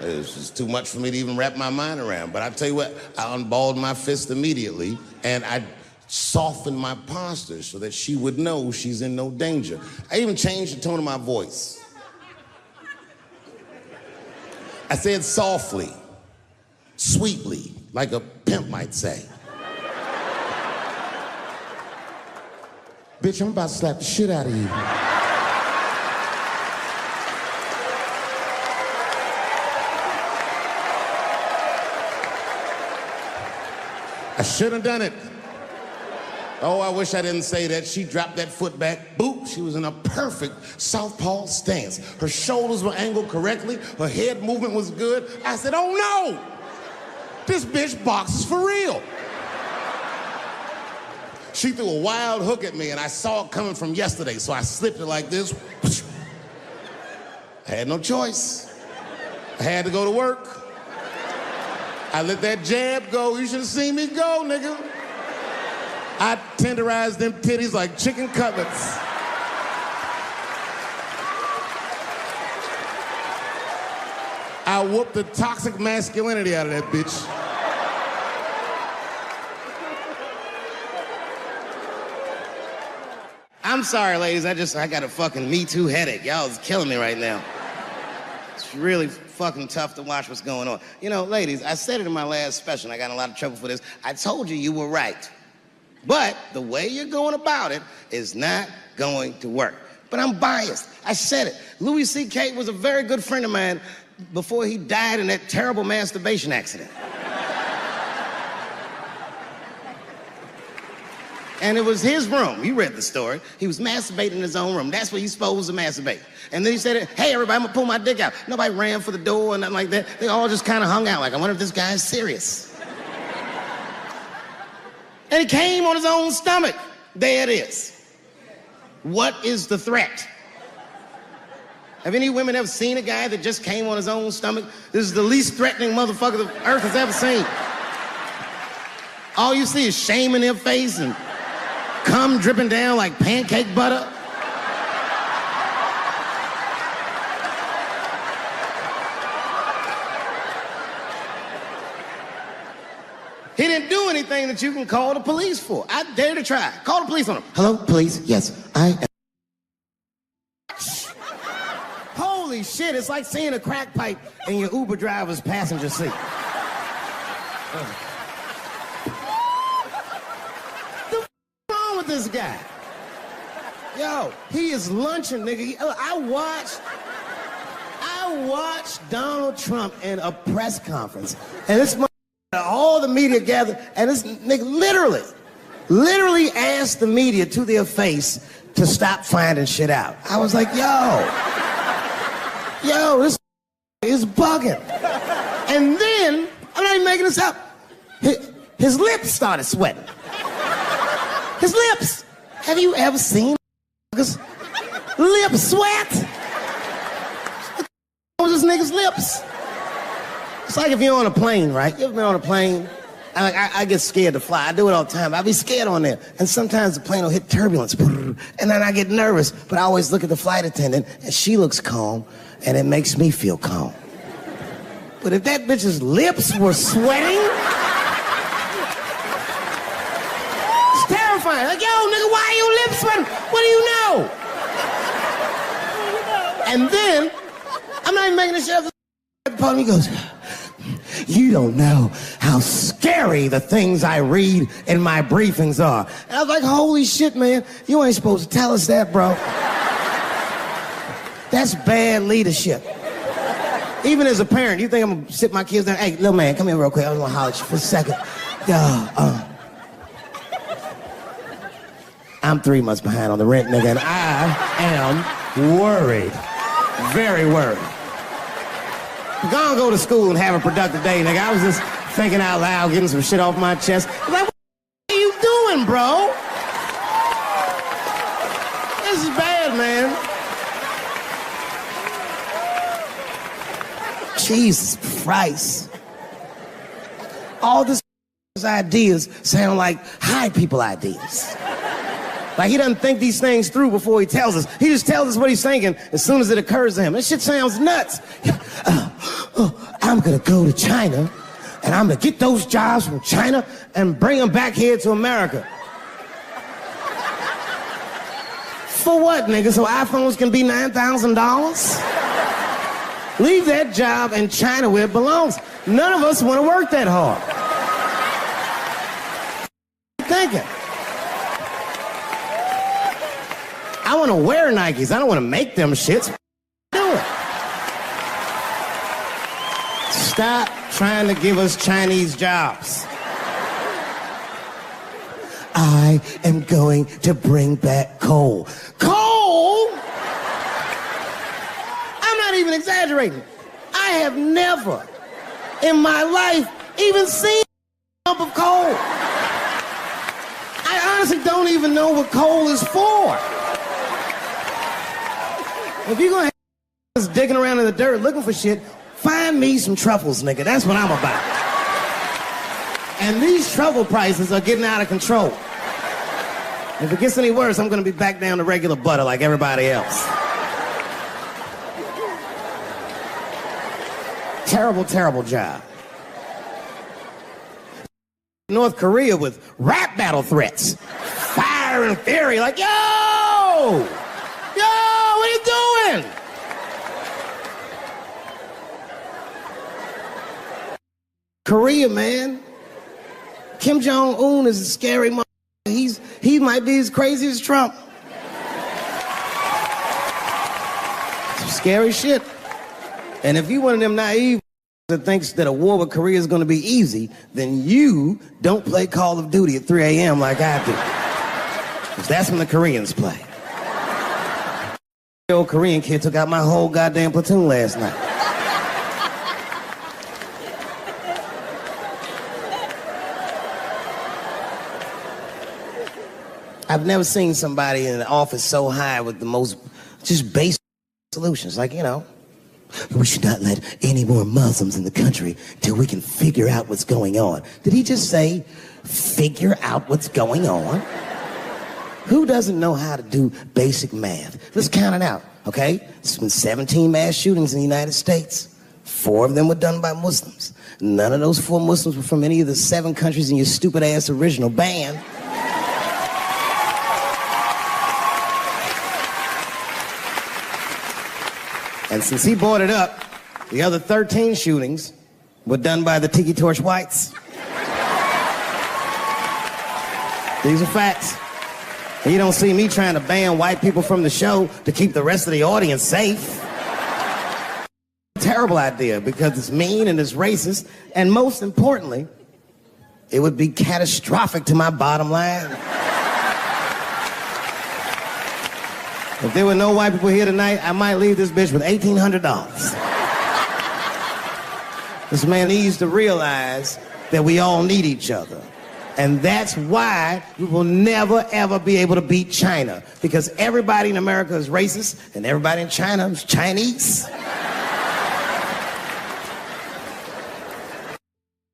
It was just too much for me to even wrap my mind around. But I tell you what, I unballed my fist immediately, and I softened my posture so that she would know she's in no danger. I even changed the tone of my voice. I said softly, sweetly, like a pimp might say. Bitch, I'm about to slap the shit out of you. I should have done it. Oh, I wish I didn't say that. She dropped that foot back. Boop, she was in a perfect southpaw stance. Her shoulders were angled correctly. Her head movement was good. I said, oh no! This bitch boxes for real. She threw a wild hook at me and I saw it coming from yesterday, so I slipped it like this. I had no choice. I had to go to work. I let that jab go. You should have seen me go, nigga. I tenderized them titties like chicken cutlets. I whooped the toxic masculinity out of that bitch. I'm sorry, ladies. I got a fucking Me Too headache. Y'all is killing me right now. It's really fucking tough to watch what's going on. You know, ladies, I said it in my last special, and I got in a lot of trouble for this. I told you you were right. But the way you're going about it is not going to work. But I'm biased. I said it. Louis C.K. was a very good friend of mine before he died in that terrible masturbation accident. And it was his room. You read the story. He was masturbating in his own room. That's where you're supposed to masturbate. And then he said, hey, everybody, I'm gonna pull my dick out. Nobody ran for the door or nothing like that. They all just kind of hung out like, I wonder if this guy's serious. And he came on his own stomach. There it is. What is the threat? Have any women ever seen a guy that just came on his own stomach? This is the least threatening motherfucker the earth has ever seen. All you see is shame in their face and cum dripping down like pancake butter. He didn't do anything thing that you can call the police for. I dare to try. Call the police on them. Hello, police? Yes, I am. Holy shit, it's like seeing a crack pipe in your Uber driver's passenger seat. What's wrong with this guy? Yo, he is lunching, nigga. I watched Donald Trump in a press conference, and this all the media gathered, and this nigga literally asked the media to their face to stop finding shit out. I was like, yo, this is bugging. And then, I'm not even making this up, his lips started sweating. His lips. Have you ever seen lip sweat? What was this nigga's lips? It's like if you're on a plane, right? You ever been on a plane? I get scared to fly. I do it all the time. I be scared on there. And sometimes the plane will hit turbulence. And then I get nervous. But I always look at the flight attendant, and she looks calm, and it makes me feel calm. But if that bitch's lips were sweating, it's terrifying. Like, yo, nigga, why are your lips sweating? What do you know? And then, I'm not even making this shit up. The podium, he goes, you don't know how scary the things I read in my briefings are. And I was like, holy shit, man, you ain't supposed to tell us that, bro. That's bad leadership. Even as a parent, you think I'm gonna sit my kids down? Hey, little man, come here real quick. I was gonna holler at you for a second. I'm 3 months behind on the rent, nigga, and I am worried. Very worried. Go to school and have a productive day, nigga. I was just thinking out loud, getting some shit off my chest. I'm like, what are you doing, bro? This is bad, man. Jesus Christ. All this ideas sound like high people ideas. Like he doesn't think these things through before he tells us. He just tells us what he's thinking as soon as it occurs to him. This shit sounds nuts. I'm gonna go to China and I'm gonna get those jobs from China and bring them back here to America. For what, nigga? So iPhones can be $9,000? Leave that job in China where it belongs. None of us want to work that hard. Thinking. I want to wear Nikes. I don't want to make them shits. Do it. Stop trying to give us Chinese jobs. I am going to bring back coal. Coal? I'm not even exaggerating. I have never in my life even seen a lump of coal. I honestly don't even know what coal is for. If you're gonna have digging around in the dirt looking for shit, find me some truffles, nigga. That's what I'm about. And these truffle prices are getting out of control. If it gets any worse, I'm gonna be back down to regular butter like everybody else. Terrible, terrible job. North Korea with rap battle threats. Fire and fury, like, yo! Yo, what are you doing? Korea, man. Kim Jong-un is a scary motherfucker. He might be as crazy as Trump. Some scary shit. And if you one of them naive that thinks that a war with Korea is going to be easy, then you don't play Call of Duty at 3 a.m. like I do. Because that's when the Koreans play. The old Korean kid took out my whole goddamn platoon last night. I've never seen somebody in an office so high with the most just basic solutions. Like, you know, we should not let any more Muslims in the country till we can figure out what's going on. Did he just say, figure out what's going on? Who doesn't know how to do basic math? Let's count it out, okay? There's been 17 mass shootings in the United States. 4 of them were done by Muslims. None of those 4 Muslims were from any of the 7 countries in your stupid ass original band. And since he brought it up, the other 13 shootings were done by the Tiki Torch Whites. These are facts. And you don't see me trying to ban white people from the show to keep the rest of the audience safe. Terrible idea because it's mean and it's racist, and most importantly, it would be catastrophic to my bottom line. If there were no white people here tonight, I might leave this bitch with $1,800. This man needs to realize that we all need each other. And that's why we will never, ever be able to beat China. Because everybody in America is racist, and everybody in China is Chinese.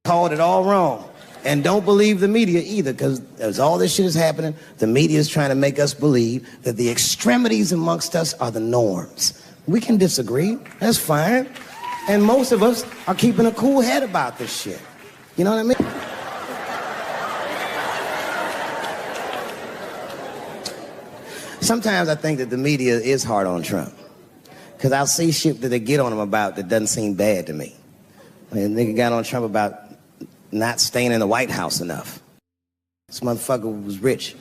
Called it all wrong. And don't believe the media either, because as all this shit is happening, the media is trying to make us believe that the extremities amongst us are the norms. We can disagree, that's fine. And most of us are keeping a cool head about this shit. You know what I mean? Sometimes I think that the media is hard on Trump, because I'll see shit that they get on him about that doesn't seem bad to me. I mean, a nigga got on Trump about not staying in the White House enough. This motherfucker was rich.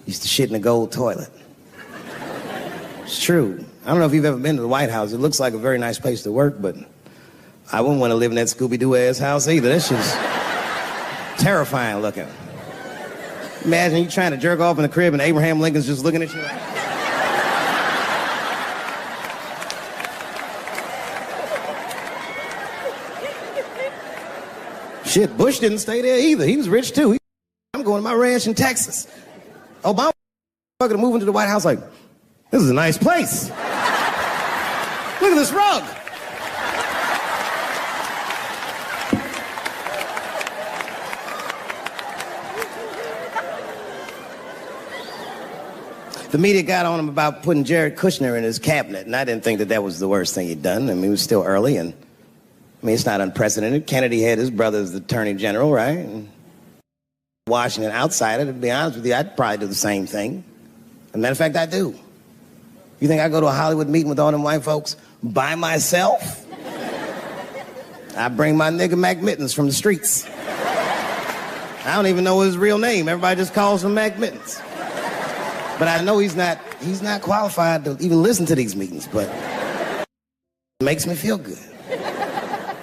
Used to shit in a gold toilet. It's true. I don't know if you've ever been to the White House. It looks like a very nice place to work, but I wouldn't want to live in that Scooby-Doo ass house either. That shit's terrifying looking. Imagine you trying to jerk off in the crib and Abraham Lincoln's just looking at you like... Shit, Bush didn't stay there either. He was rich too. I'm going to my ranch in Texas. Obama fucking moving to the White House like, this is a nice place. Look at this rug. The media got on him about putting Jared Kushner in his cabinet, and I didn't think that that was the worst thing he'd done. I mean, it was still early, and I mean, it's not unprecedented. Kennedy had his brother as the attorney general, right? And Washington outsider, to be honest with you, I'd probably do the same thing. As a matter of fact, I do. You think I go to a Hollywood meeting with all them white folks by myself? I bring my nigga Mac Mittens from the streets. I don't even know his real name. Everybody just calls him Mac Mittens. But I know he's not qualified to even listen to these meetings, but it makes me feel good.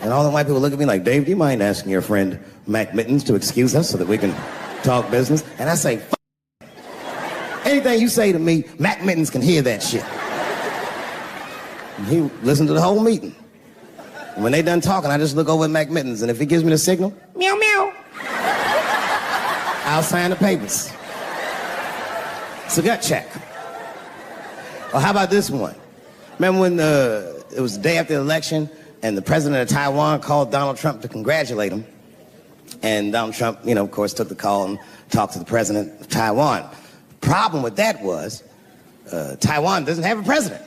And all the white people look at me like, Dave, do you mind asking your friend Mac Mittens to excuse us so that we can talk business? And I say, anything you say to me, Mac Mittens can hear that shit. And he listened to the whole meeting. And when they done talking, I just look over at Mac Mittens, and if he gives me the signal, meow, meow, I'll sign the papers. It's a gut check. Or how about this one? Remember when it was the day after the election and the president of Taiwan called Donald Trump to congratulate him? And Donald Trump, you know, of course, took the call and talked to the president of Taiwan. The problem with that was Taiwan doesn't have a president.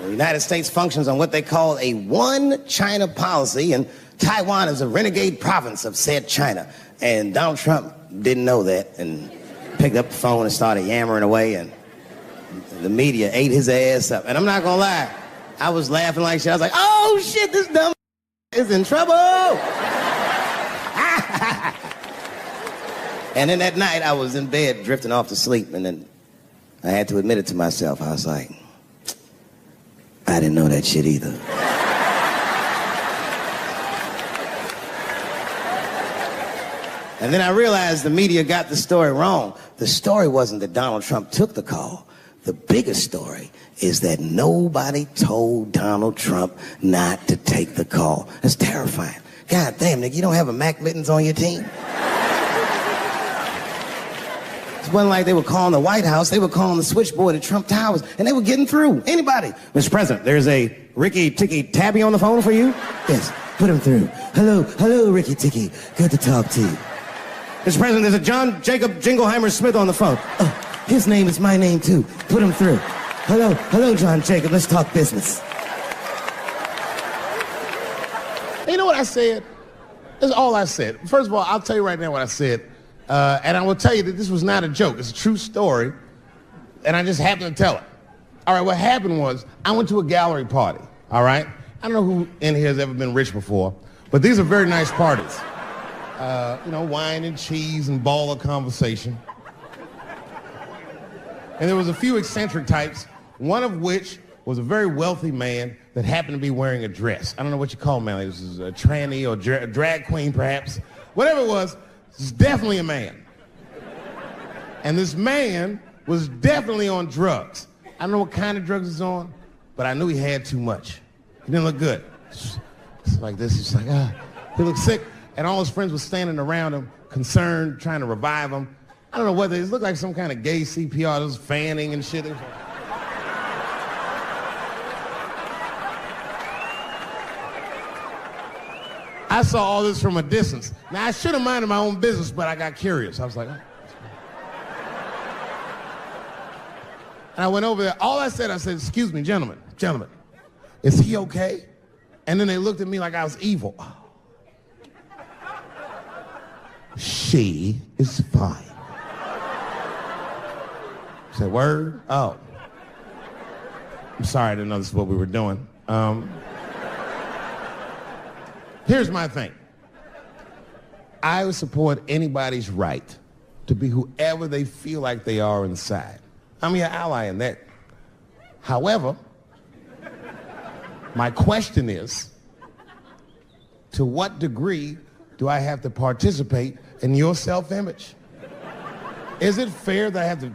The United States functions on what they call a one China policy, and Taiwan is a renegade province of said China. And Donald Trump didn't know that and picked up the phone and started yammering away, and the media ate his ass up. And I'm not gonna lie, I was laughing like shit. I was like, oh shit, this dumb is in trouble. And then that night I was in bed drifting off to sleep, and then I had to admit it to myself. I was like, I didn't know that shit either. And then I realized the media got the story wrong. The story wasn't that Donald Trump took the call. The biggest story is that nobody told Donald Trump not to take the call. That's terrifying. God damn, nigga, you don't have a Mac Mittens on your team? It wasn't like they were calling the White House. They were calling the switchboard at Trump Towers, and they were getting through. Anybody. Mr. President, there's a Ricky Ticky Tabby on the phone for you? Yes, put him through. Hello, Ricky Ticky. Good to talk to you. Mr. President, there's a John Jacob Jingleheimer Smith on the phone. Oh, his name is my name, too. Put him through. Hello, John Jacob. Let's talk business. I said? That's all I said. First of all, I'll tell you right now what I said. And I will tell you that this was not a joke. It's a true story. And I just happened to tell it. All right, what happened was I went to a gallery party, all right? I don't know who in here has ever been rich before, but these are very nice parties. You know, wine and cheese and ball of conversation. And there was a few eccentric types, one of which was a very wealthy man that happened to be wearing a dress. I don't know what you call him, man. It was a tranny or drag queen, perhaps. Whatever it was definitely a man. And this man was definitely on drugs. I don't know what kind of drugs he's on, but I knew he had too much. He didn't look good. It's like this. He's like, he looked sick. And all his friends were standing around him, concerned, trying to revive him. I don't know whether it looked like some kind of gay CPR. There was fanning and shit. I saw all this from a distance. Now, I should have minded my own business, but I got curious. I was like, oh. And I went over there. All I said, excuse me, gentlemen, is he okay? And then they looked at me like I was evil. Oh. She is fine. I said, word? Oh. I'm sorry, I didn't know this is what we were doing. Here's my thing. I would support anybody's right to be whoever they feel like they are inside. I'm your ally in that. However, my question is, to what degree do I have to participate in your self-image? Is it fair that I have to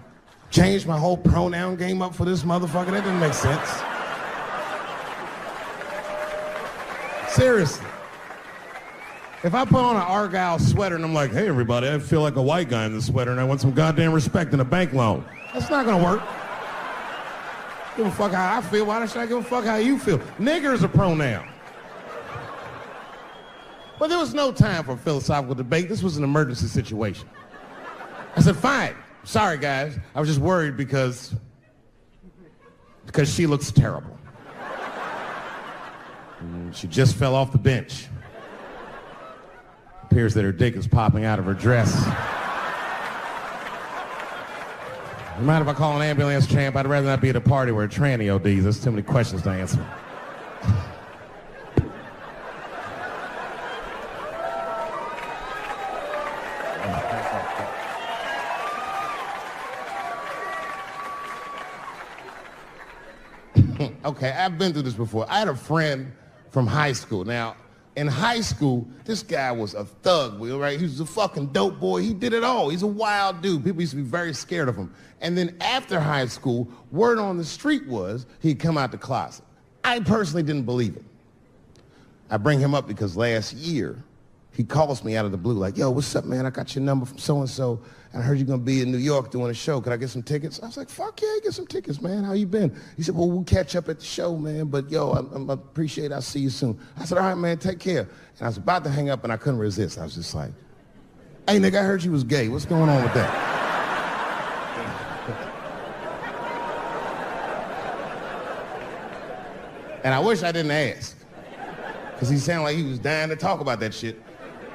change my whole pronoun game up for this motherfucker? That doesn't make sense. Seriously. If I put on an Argyle sweater and I'm like, hey everybody, I feel like a white guy in this sweater and I want some goddamn respect and a bank loan. That's not gonna work. Give a fuck how I feel. Why should I give a fuck how you feel? Nigger is a pronoun. But there was no time for philosophical debate. This was an emergency situation. I said, fine. Sorry, guys. I was just worried because she looks terrible. She just fell off the bench. Appears that her dick is popping out of her dress. You mind if I call an ambulance, champ? I'd rather not be at a party where a tranny ODs. There's too many questions to answer. Okay, I've been through this before. I had a friend from high school. Now, in high school, this guy was a thug, right? He was a fucking dope boy. He did it all. He's a wild dude. People used to be very scared of him. And then after high school, word on the street was he'd come out the closet. I personally didn't believe it. I bring him up because last year, he calls me out of the blue like, yo, what's up, man? I got your number from so-and-so. I heard you're going to be in New York doing a show. Could I get some tickets? I was like, fuck yeah, get some tickets, man. How you been? He said, well, we'll catch up at the show, man. But, yo, I appreciate it. I'll see you soon. I said, all right, man, take care. And I was about to hang up, and I couldn't resist. I was just like, hey, nigga, I heard you was gay. What's going on with that? And I wish I didn't ask, because he sounded like he was dying to talk about that shit.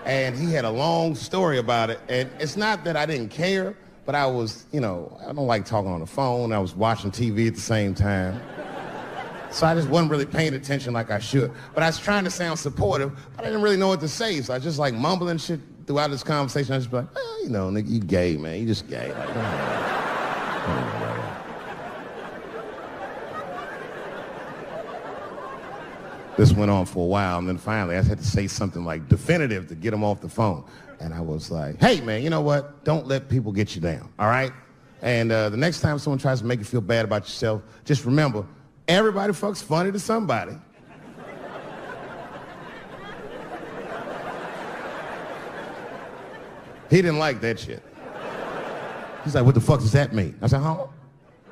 And he had a long story about it. And it's not that I didn't care, but I was, I don't like talking on the phone. I was watching TV at the same time. So I just wasn't really paying attention like I should. But I was trying to sound supportive, but I didn't really know what to say. So I was just like mumbling shit throughout this conversation. I was just like, nigga, you gay, man. You just gay. Like, This went on for a while, and then finally I had to say something like definitive to get him off the phone. And I was like, hey, man, you know what? Don't let people get you down, all right? And the next time someone tries to make you feel bad about yourself, just remember, everybody fucks funny to somebody. He didn't like that shit. He's like, what the fuck does that mean? I said, huh?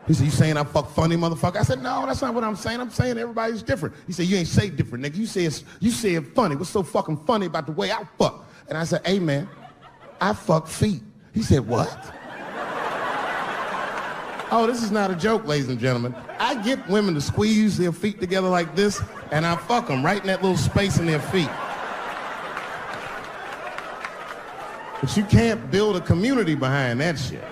He said, you saying I fuck funny, motherfucker? I said, no, that's not what I'm saying. I'm saying everybody's different. He said, you ain't say different, nigga. You say it funny. What's so fucking funny about the way I fuck? And I said, hey, man, I fuck feet. He said, what? Oh, this is not a joke, ladies and gentlemen. I get women to squeeze their feet together like this, and I fuck them right in that little space in their feet. But you can't build a community behind that shit.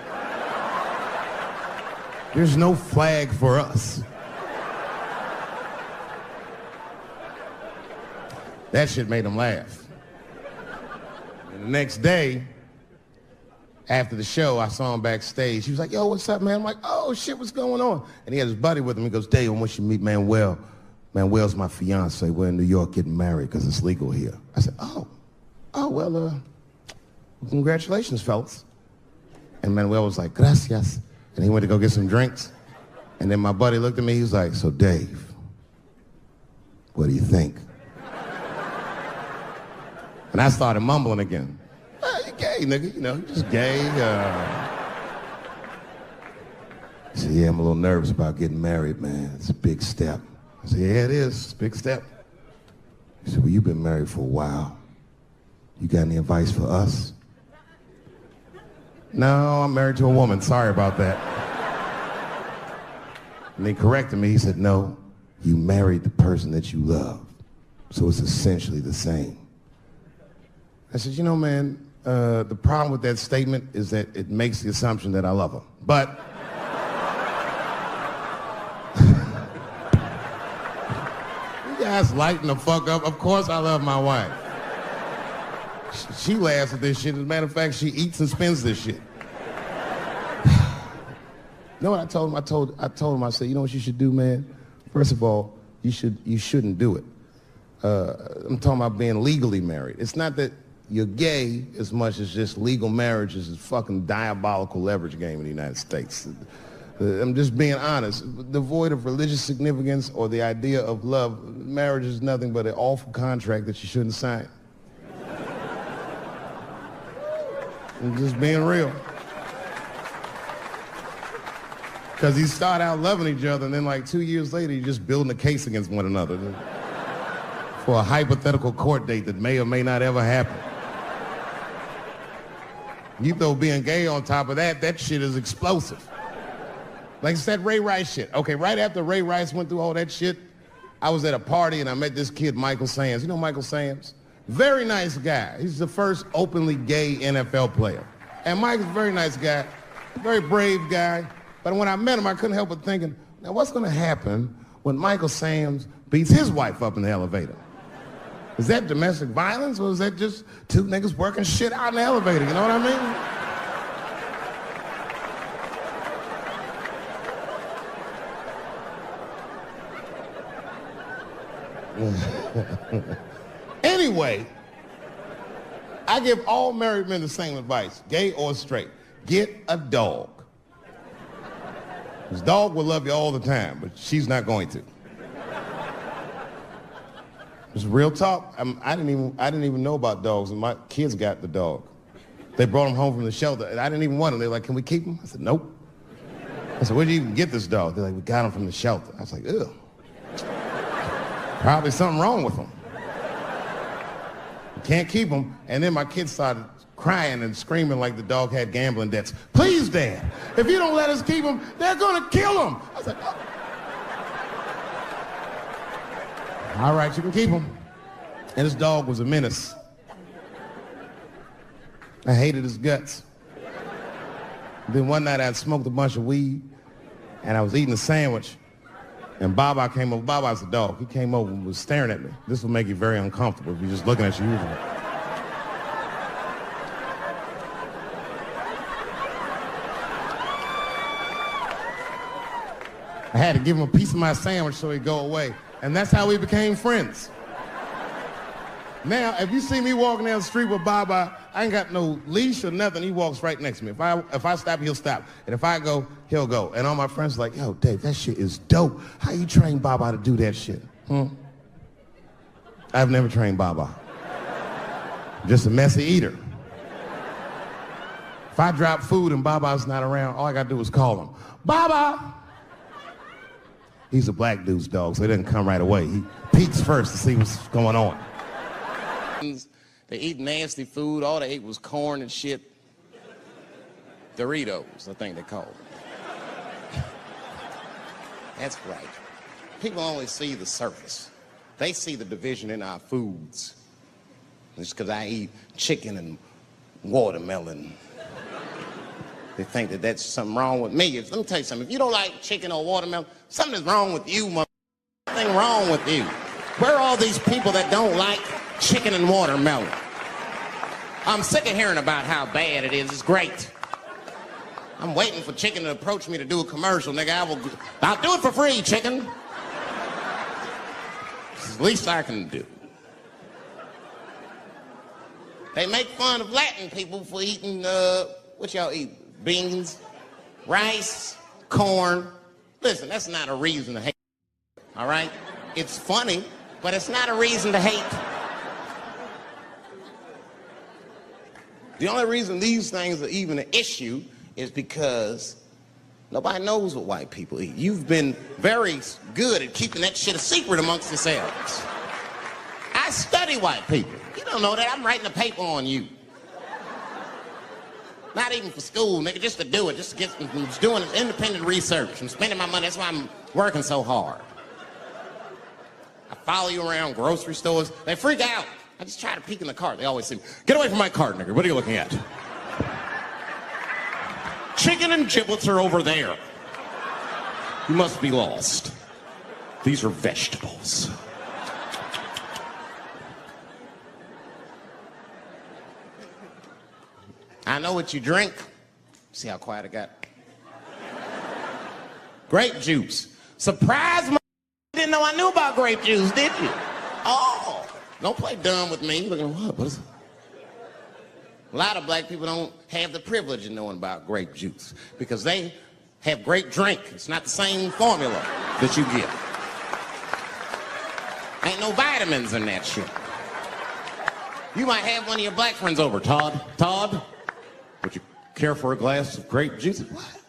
There's no flag for us. That shit made him laugh. And the next day, after the show, I saw him backstage. He was like, yo, what's up, man? I'm like, oh, shit, what's going on? And he had his buddy with him. He goes, Dave, I want you to meet Manuel. Manuel's my fiance. We're in New York getting married because it's legal here. I said, well, congratulations, fellas. And Manuel was like, gracias. And he went to go get some drinks. And then my buddy looked at me. He was like, so, Dave, what do you think? And I started mumbling again. You gay, nigga, you know, you just gay. He said, yeah, I'm a little nervous about getting married, man. It's a big step. I said, yeah, it is. It's a big step. He said, well, you've been married for a while. You got any advice for us? No, I'm married to a woman. Sorry about that. And he corrected me. He said, no, you married the person that you love. So it's essentially the same. I said, you know, man, the problem with that statement is that it makes the assumption that I love her. But you guys lighten the fuck up. Of course I love my wife. She laughs at this shit. As a matter of fact, she eats and spends this shit. You know what I told him? I told him, I said, you know what you should do, man? First of all, you shouldn't do it. I'm talking about being legally married. It's not that you're gay as much as just legal marriage is a fucking diabolical leverage game in the United States. I'm just being honest. Devoid of religious significance or the idea of love, marriage is nothing but an awful contract that you shouldn't sign. I'm just being real. Because you start out loving each other and then like 2 years later you're just building a case against one another for a hypothetical court date that may or may not ever happen. You throw being gay on top of that, that shit is explosive. Like I said, Ray Rice shit. Okay, right after Ray Rice went through all that shit, I was at a party and I met this kid, Michael Samms. You know Michael Samms? Very nice guy. He's the first openly gay NFL player. And Mike's a very nice guy, very brave guy. But when I met him, I couldn't help but thinking, now what's gonna happen when Michael Samms beats his wife up in the elevator? Is that domestic violence or is that just two niggas working shit out in the elevator? You know what I mean? Anyway, I give all married men the same advice, gay or straight. Get a dog. This dog will love you all the time, but she's not going to. It's real talk. I didn't even know about dogs, and my kids got the dog. They brought him home from the shelter, and I didn't even want him. They were like, can we keep him? I said, nope. I said, where'd you even get this dog? They're like, we got him from the shelter. I was like, ew. Probably something wrong with him. We can't keep him. And then my kids started crying and screaming like the dog had gambling debts. Please, Dad, if you don't let us keep him, they're gonna kill him. I was like, oh. All right, you can keep him. And this dog was a menace. I hated his guts. Then one night I'd smoked a bunch of weed and I was eating a sandwich and Baba came over. Baba's the dog. He came over and was staring at me. This will make you very uncomfortable if you're just looking at you usually. I had to give him a piece of my sandwich so he'd go away. And that's how we became friends. Now, if you see me walking down the street with Baba, I ain't got no leash or nothing. He walks right next to me. If I stop, he'll stop. And if I go, he'll go. And all my friends are like, yo, Dave, that shit is dope. How you train Baba to do that shit? I've never trained Baba. I'm just a messy eater. If I drop food and Baba's not around, all I gotta do is call him. Baba! He's a black dude's dog, so he doesn't come right away. He peeks first to see what's going on. They eat nasty food. All they ate was corn and shit. Doritos, I think they call it. That's right. People only see the surface. They see the division in our foods. It's because I eat chicken and watermelon. They think that that's something wrong with me. Let me tell you something. If you don't like chicken or watermelon, something is wrong with you, mother. Something wrong with you. Where are all these people that don't like chicken and watermelon? I'm sick of hearing about how bad it is. It's great. I'm waiting for chicken to approach me to do a commercial, nigga. I'll do it for free, chicken. It's the least I can do. They make fun of Latin people for eating, what y'all eat? Beans, rice, corn. Listen, that's not a reason to hate, all right? It's funny, but it's not a reason to hate. The only reason these things are even an issue is because nobody knows what white people eat. You've been very good at keeping that shit a secret amongst yourselves. I study white people. You don't know that. I'm writing a paper on you. Not even for school, nigga, just to do it, just to get, I'm just doing independent research. I'm spending my money, that's why I'm working so hard. I follow you around grocery stores. They freak out. I just try to peek in the cart. They always say, get away from my cart, nigga. What are you looking at? Chicken and giblets are over there. You must be lost. These are vegetables. I know what you drink. See how quiet I got? Grape juice. Surprise, you didn't know I knew about grape juice, did you? Oh, don't play dumb with me. Looking at what is it? A lot of black people don't have the privilege of knowing about grape juice because they have grape drink. It's not the same formula that you get. Ain't no vitamins in that shit. You might have one of your black friends over. Todd, would you care for a glass of grape juice? What?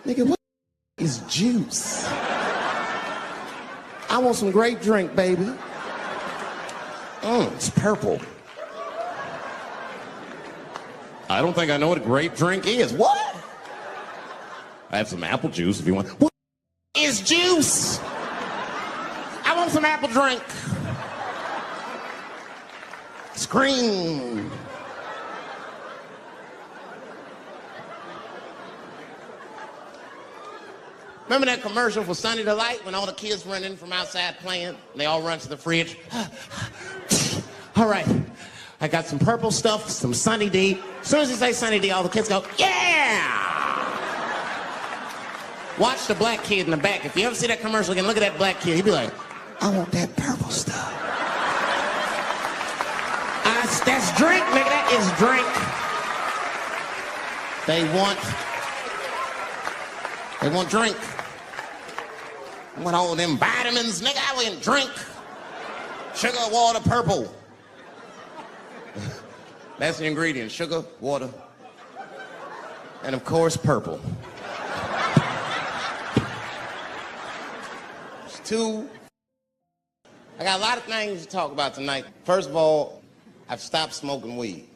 Nigga, what is juice? I want some grape drink, baby. It's purple. I don't think I know what a grape drink is. What? I have some apple juice if you want. What is juice? I want some apple drink. Scream. Remember that commercial for Sunny Delight when all the kids run in from outside playing and they all run to the fridge? All right, I got some purple stuff, some Sunny D. As soon as you say Sunny D, all the kids go, yeah! Watch the black kid in the back. If you ever see that commercial again, look at that black kid. He'd be like, I want that purple stuff. That's drink, nigga, that is drink. They want drink. I want all them vitamins, nigga, I want drink. Sugar, water, purple. That's the ingredient, sugar, water, and of course, purple. It's two. I got a lot of things to talk about tonight. First of all, I've stopped smoking weed.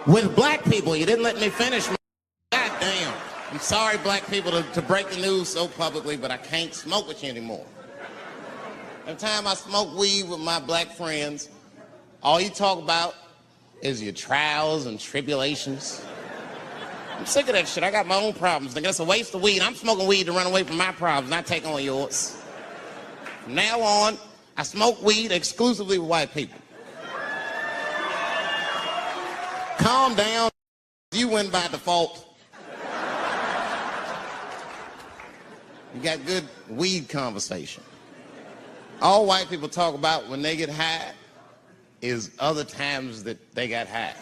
With black people, you didn't let me finish. God damn. I'm sorry, black people, to break the news so publicly, but I can't smoke with you anymore. Every time I smoke weed with my black friends, all you talk about is your trials and tribulations. I'm sick of that shit. I got my own problems. Nigga, that's a waste of weed. I'm smoking weed to run away from my problems, not take on yours. From now on, I smoke weed exclusively with white people. Calm down. You win by default. You got good weed conversation. All white people talk about when they get high is other times that they got high.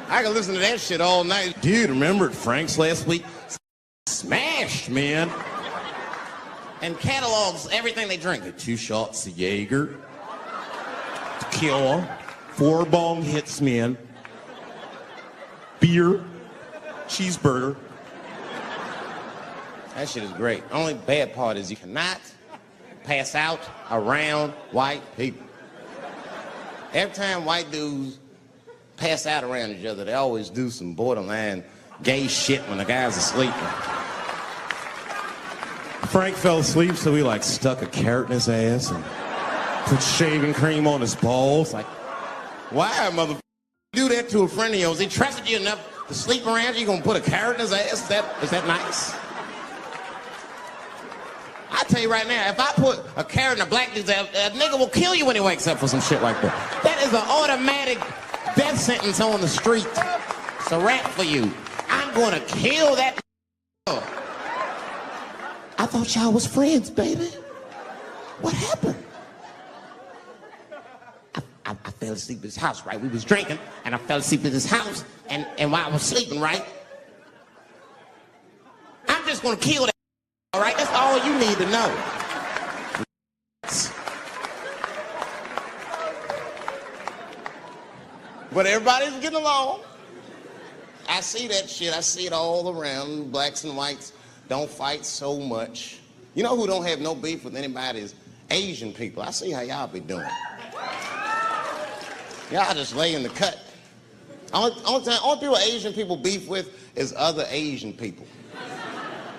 I can listen to that shit all night. Dude, remember at Frank's last week? Smashed, man. And catalogs everything they drink. 2 shots of Jaeger, tequila, 4 bong hits, man, beer, cheeseburger. That shit is great. Only bad part is you cannot pass out around white people. Every time white dudes pass out around each other, they always do some borderline gay shit when the guy's asleep. Frank fell asleep, so he like stuck a carrot in his ass and put shaving cream on his balls. Like, Why, mother? Do that to a friend of yours? He trusted you enough to sleep around you? You gonna put a carrot in his ass? Is that nice? I tell you right now, if I put a carrot in a black dude's ass, a nigga will kill you when he wakes up for some shit like that. That is an automatic death sentence on the street. It's a rap for you. I'm gonna kill that. I thought y'all was friends, baby. What happened? I fell asleep at his house, right? We was drinking, and I fell asleep at his house, and while I was sleeping, right? I'm just gonna kill that, all right? That's all you need to know. But everybody's getting along. I see that shit. I see it all around. Blacks and whites don't fight so much. You know who don't have no beef with anybody is Asian people. I see how y'all be doing. Y'all just lay in the cut. Only people Asian people beef with is other Asian people.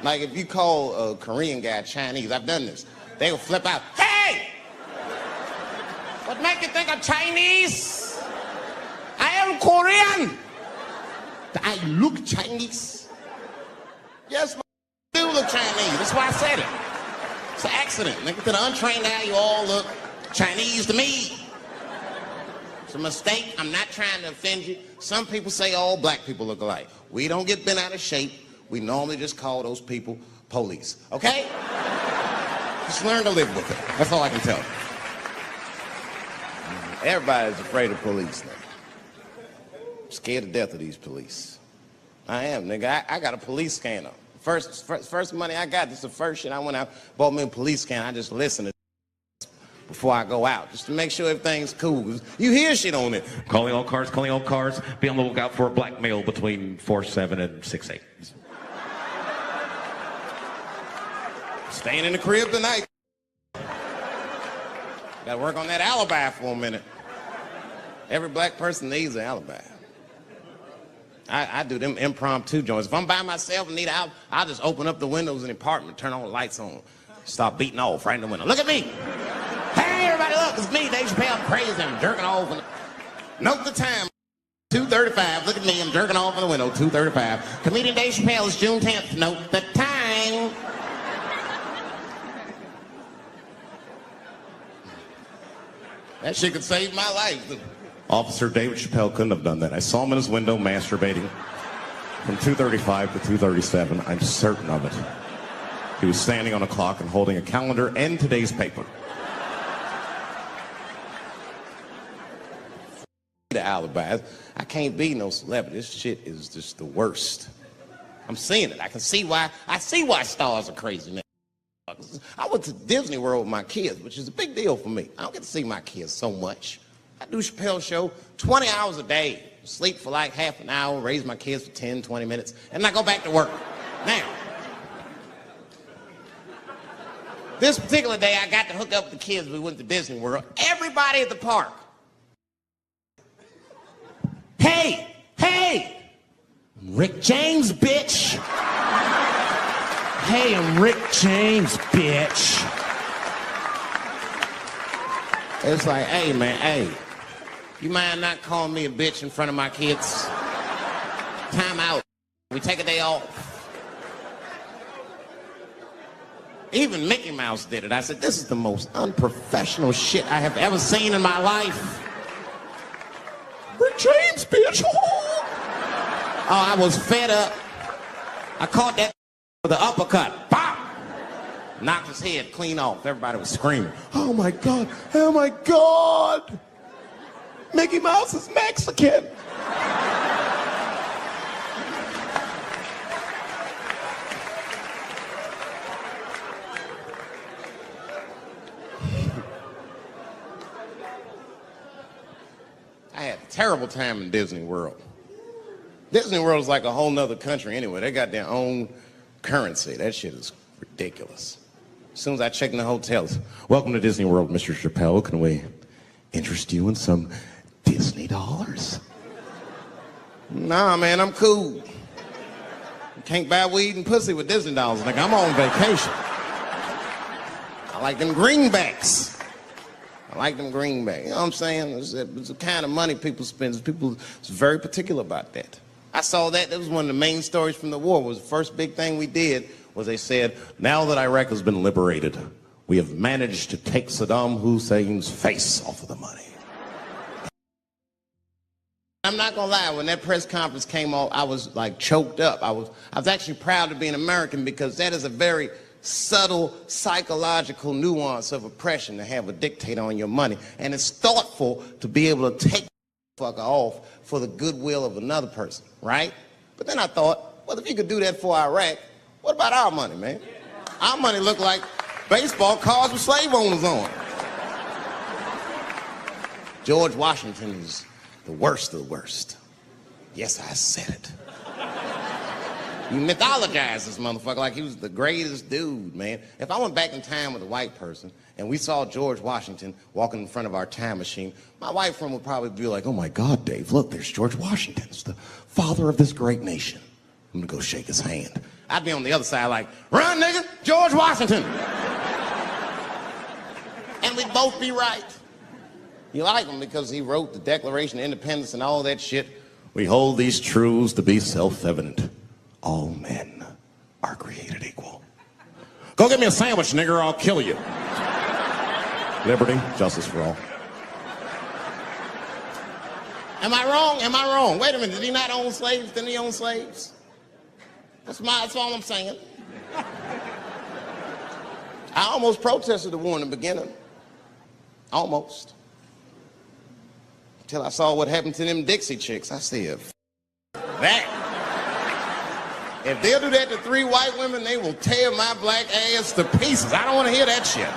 Like if you call a Korean guy Chinese, I've done this. They will flip out, hey! What make you think I'm Chinese? I am Korean. I look Chinese. Yes, do look Chinese. That's why I said it. It's an accident. Nigga, to the untrained eye, you all look Chinese to me. It's a mistake. I'm not trying to offend you. Some people say all black people look alike. We don't get bent out of shape. We normally just call those people police. Okay? Just learn to live with it. That's all I can tell you. Everybody's afraid of police now. I'm scared to death of these police. I am, nigga. I got a police scanner. First money I got, this is the first shit I went out, bought me a police scanner. I just listened to before I go out, just to make sure everything's cool. You hear shit on it. Calling all cars, be on the lookout for a black male between 4'7" and 6'8". Staying in the crib tonight. Gotta work on that alibi for a minute. Every black person needs an alibi. I do them impromptu joints. If I'm by myself and need an alibi, I'll just open up the windows in the apartment, turn all the lights on, start beating off right in the window. Look at me. Hey, everybody, look, it's me, Dave Chappelle. I'm crazy, I'm jerking off. Note the time, 2:35. Look at me, I'm jerking off in the window, 2:35. Comedian Dave Chappelle is June 10th. Note the time. That shit could save my life. Officer Dave Chappelle couldn't have done that. I saw him in his window masturbating from 2:35 to 2:37. I'm certain of it. He was standing on a clock and holding a calendar and today's paper. The alibis. I can't be no celebrity. This shit is just the worst. I'm seeing it. I can see why. I see why stars are crazy now. I went to Disney World with my kids, which is a big deal for me. I don't get to see my kids so much. I do Chappelle show 20 hours a day, sleep for like half an hour, raise my kids for 10, 20 minutes, and I go back to work. Now, this particular day, I got to hook up with the kids. We went to Disney World. Everybody at the park. Hey, I'm Rick James, bitch. Hey, I'm Rick James, bitch. It's like, hey, man, hey. You mind not calling me a bitch in front of my kids? Time out. We take a day off. Even Mickey Mouse did it. I said, this is the most unprofessional shit I have ever seen in my life. Rick James, bitch. Oh, I was fed up. I caught that with the uppercut. Bop! Knocked his head clean off. Everybody was screaming. Oh my God, oh my God. Mickey Mouse is Mexican. I had a terrible time in Disney World. Disney World is like a whole nother country anyway. They got their own currency. That shit is ridiculous. As soon as I check in the hotels, welcome to Disney World, Mr. Chappelle. Can we interest you in some Disney dollars? Nah, man, I'm cool. You can't buy weed and pussy with Disney dollars. Like, I'm on vacation. I like them greenbacks. I like them greenbacks. You know what I'm saying? It's the kind of money people spend. People is very particular about that. I saw that. That was one of the main stories from the war. It was the first big thing we did was they said, now that Iraq has been liberated, we have managed to take Saddam Hussein's face off of the money. I'm not gonna lie, when that press conference came off, I was like choked up. I was actually proud to be an American because that is a very subtle psychological nuance of oppression to have a dictator on your money. And it's thoughtful to be able to take the fucker off for the goodwill of another person, right? But then I thought, well, if you could do that for Iraq, what about our money, man? Our money looked like baseball cards with slave owners on it. George Washington is the worst of the worst. Yes, I said it. You mythologize this motherfucker like he was the greatest dude, man. If I went back in time with a white person and we saw George Washington walking in front of our time machine, my white friend would probably be like, oh my God, Dave, look, there's George Washington. It's the father of this great nation. I'm gonna go shake his hand. I'd be on the other side like, run, nigga, George Washington. And we'd both be right. You like him because he wrote the Declaration of Independence and all that shit. We hold these truths to be self-evident. All men are created equal. Go get me a sandwich, nigger, or I'll kill you. Liberty, justice for all. Am I wrong? Am I wrong? Wait a minute, did he not own slaves? Didn't he own slaves? That's all I'm saying. I almost protested the war in the beginning. Almost. Until I saw what happened to them Dixie chicks. I said, that. If they'll do that to 3 white women, they will tear my black ass to pieces. I don't want to hear that shit.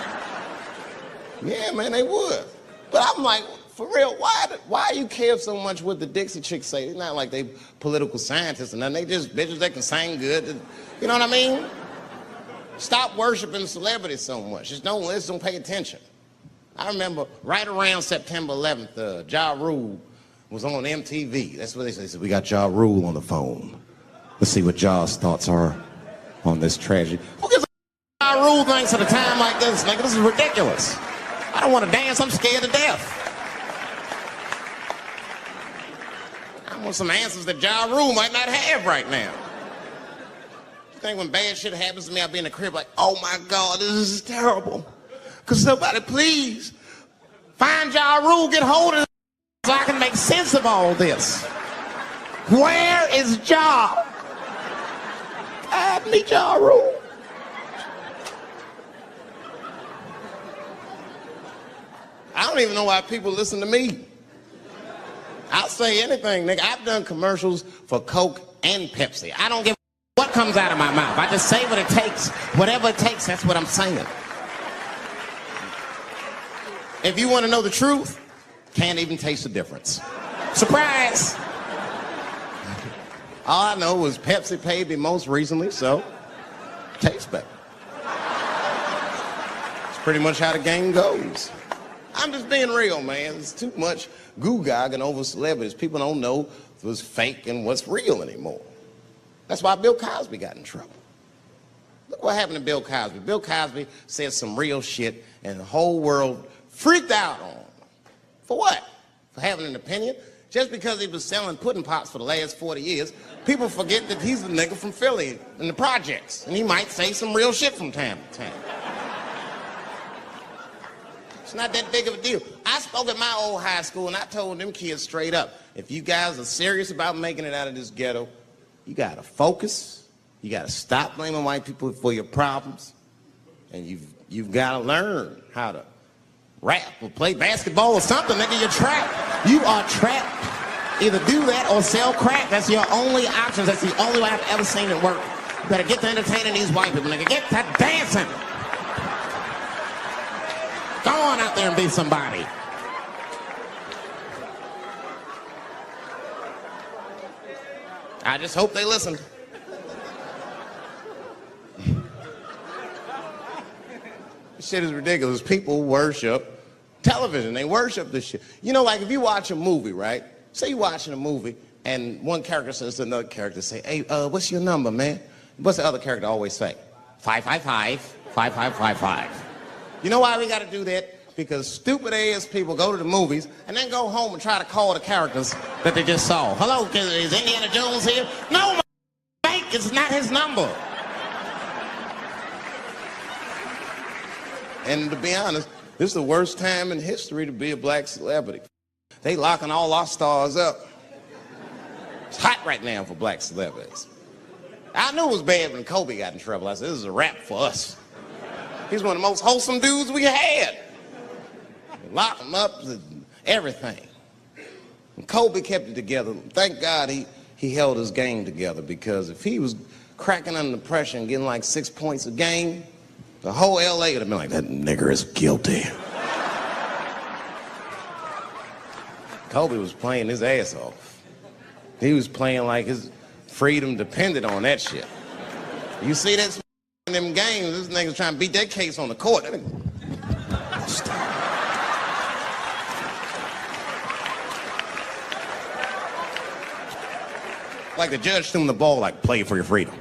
Yeah, man, they would. But I'm like, for real, why you care so much what the Dixie chicks say? It's not like they political scientists or nothing. They just bitches that can sing good. You know what I mean? Stop worshiping celebrities so much. Just don't pay attention. I remember right around September 11th, Ja Rule was on MTV. That's what they said. We got Ja Rule on the phone. Let's see what Ja's thoughts are on this tragedy. Who gives a Ja Rule thinks at a time like this? Like, this is ridiculous. I don't want to dance. I'm scared to death. I want some answers that Ja Rule might not have right now. You think when bad shit happens to me, I'll be in the crib like, oh my God, this is terrible. Could somebody please find Ja Rule, get hold of it so I can make sense of all this? Where is Ja? I need Ja Rule. I don't even know why people listen to me. I'll say anything, nigga. I've done commercials for Coke and Pepsi. I don't give a what comes out of my mouth. I just say what it takes. Whatever it takes, that's what I'm saying. If you want to know the truth, can't even taste the difference. Surprise! All I know was Pepsi paid me most recently, so tastes better. It's pretty much how the game goes. I'm just being real, man. There's too much goo-gagging over celebrities. People don't know what's fake and what's real anymore. That's why Bill Cosby got in trouble. Look what happened to Bill Cosby. Bill Cosby said some real shit, and the whole world freaked out on him. For what? For having an opinion? Just because he was selling pudding pops for the last 40 years, people forget that he's a nigga from Philly in the projects, and he might say some real shit from time to time. It's not that big of a deal. I spoke at my old high school, and I told them kids straight up, if you guys are serious about making it out of this ghetto, you gotta focus, you gotta stop blaming white people for your problems, and you've gotta learn how to rap or play basketball or something, nigga. You're trapped. You are trapped. Either do that or sell crack. That's your only options. That's the only way I've ever seen it work. You better get to entertaining these white people, nigga. Get to dancing. Go on out there and be somebody. I just hope they listened. This shit is ridiculous. People worship television. They worship this shit. You know, like if you watch a movie, right? Say you're watching a movie and one character says to another character, say, hey, what's your number, man? What's the other character always say? 555, 5555. You know why we got to do that? because stupid ass people go to the movies and then go home and try to call the characters that they just saw. Hello, is Indiana Jones here? No, Mike, it's not his number. And to be honest, this is the worst time in history to be a black celebrity. They locking all our stars up. It's hot right now for black celebrities. I knew it was bad when Kobe got in trouble. I said, this is a wrap for us. He's one of the most wholesome dudes we had. Lock him up and everything. And Kobe kept it together. Thank God he held his game together, because if he was cracking under pressure and getting like 6 points a game, the whole LA would have been like, that nigger is guilty. Kobe was playing his ass off. He was playing like his freedom depended on that shit. You see that in them games, this nigga's trying to beat that case on the court. Like the judge threw him the ball, like, play for your freedom.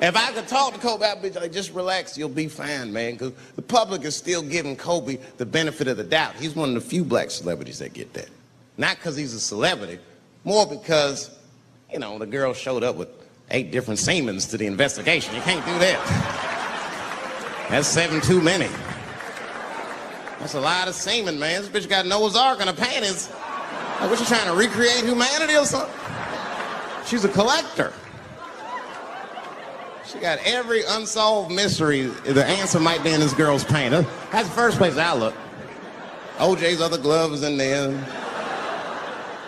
If I could talk to Kobe, I'd be like, just relax, you'll be fine, man. Because the public is still giving Kobe the benefit of the doubt. He's one of the few black celebrities that get that. Not because he's a celebrity, more because, you know, the girl showed up with 8 different semens to the investigation. You can't do that. That's 7 too many. That's a lot of semen, man. This bitch got Noah's Ark in her panties. Like, what, you trying to recreate humanity or something? She's a collector. She got every unsolved mystery. The answer might be in this girl's paint. That's the first place I look. OJ's other glove is in there.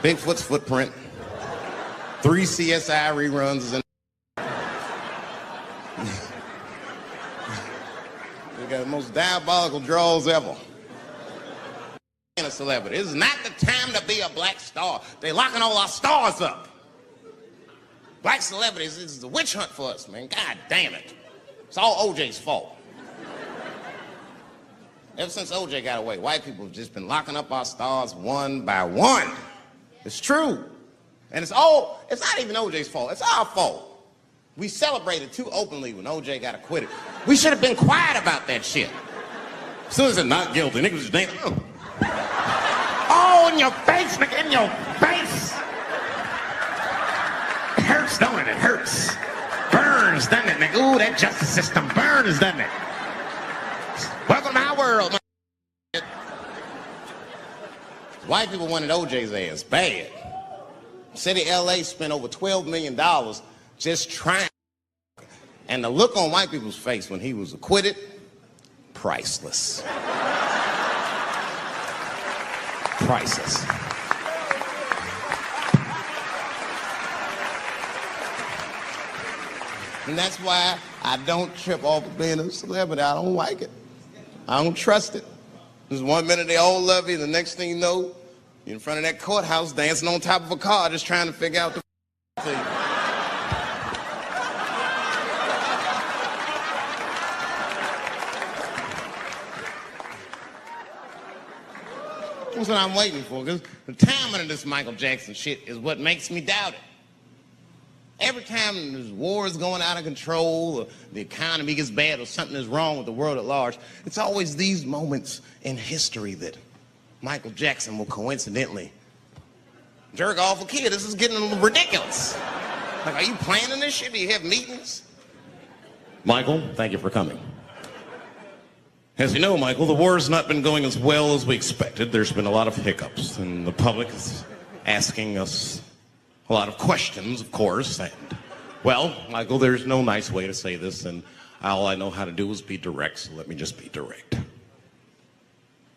Bigfoot's footprint. 3 CSI reruns is in there. We got the most diabolical draws ever. A celebrity. This is not the time to be a black star. They're locking all our stars up. Black celebrities, this is a witch hunt for us, man. God damn it. It's all OJ's fault. Ever since OJ got away, white people have just been locking up our stars one by one. It's true. And it's not even OJ's fault. It's our fault. We celebrated too openly when OJ got acquitted. We should have been quiet about that shit. As soon as it's not guilty, niggas just damn. Oh, in your face, nigga, in your face. It hurts, don't it? It hurts. Burns, doesn't it, nigga? Ooh, that justice system burns, doesn't it? Welcome to our world, man. White people wanted OJ's ass bad. City of LA spent over $12 million just trying. And the look on white people's face when he was acquitted, priceless. Priceless. And that's why I don't trip off of being a celebrity. I don't like it. I don't trust it. There's 1 minute they all love you, and the next thing you know, you're in front of that courthouse dancing on top of a car just trying to figure out the thing. That's what I'm waiting for, because the timing of this Michael Jackson shit is what makes me doubt it. Every time there's wars going out of control, or the economy gets bad, or something is wrong with the world at large, it's always these moments in history that Michael Jackson will coincidentally jerk off a kid. This is getting a little ridiculous. Like, are you planning this shit? Do you have meetings? Michael, thank you for coming. As you know, Michael, the war has not been going as well as we expected. There's been a lot of hiccups, and the public is asking us a lot of questions, of course. And, well, Michael, there's no nice way to say this, and all I know how to do is be direct, so let me just be direct.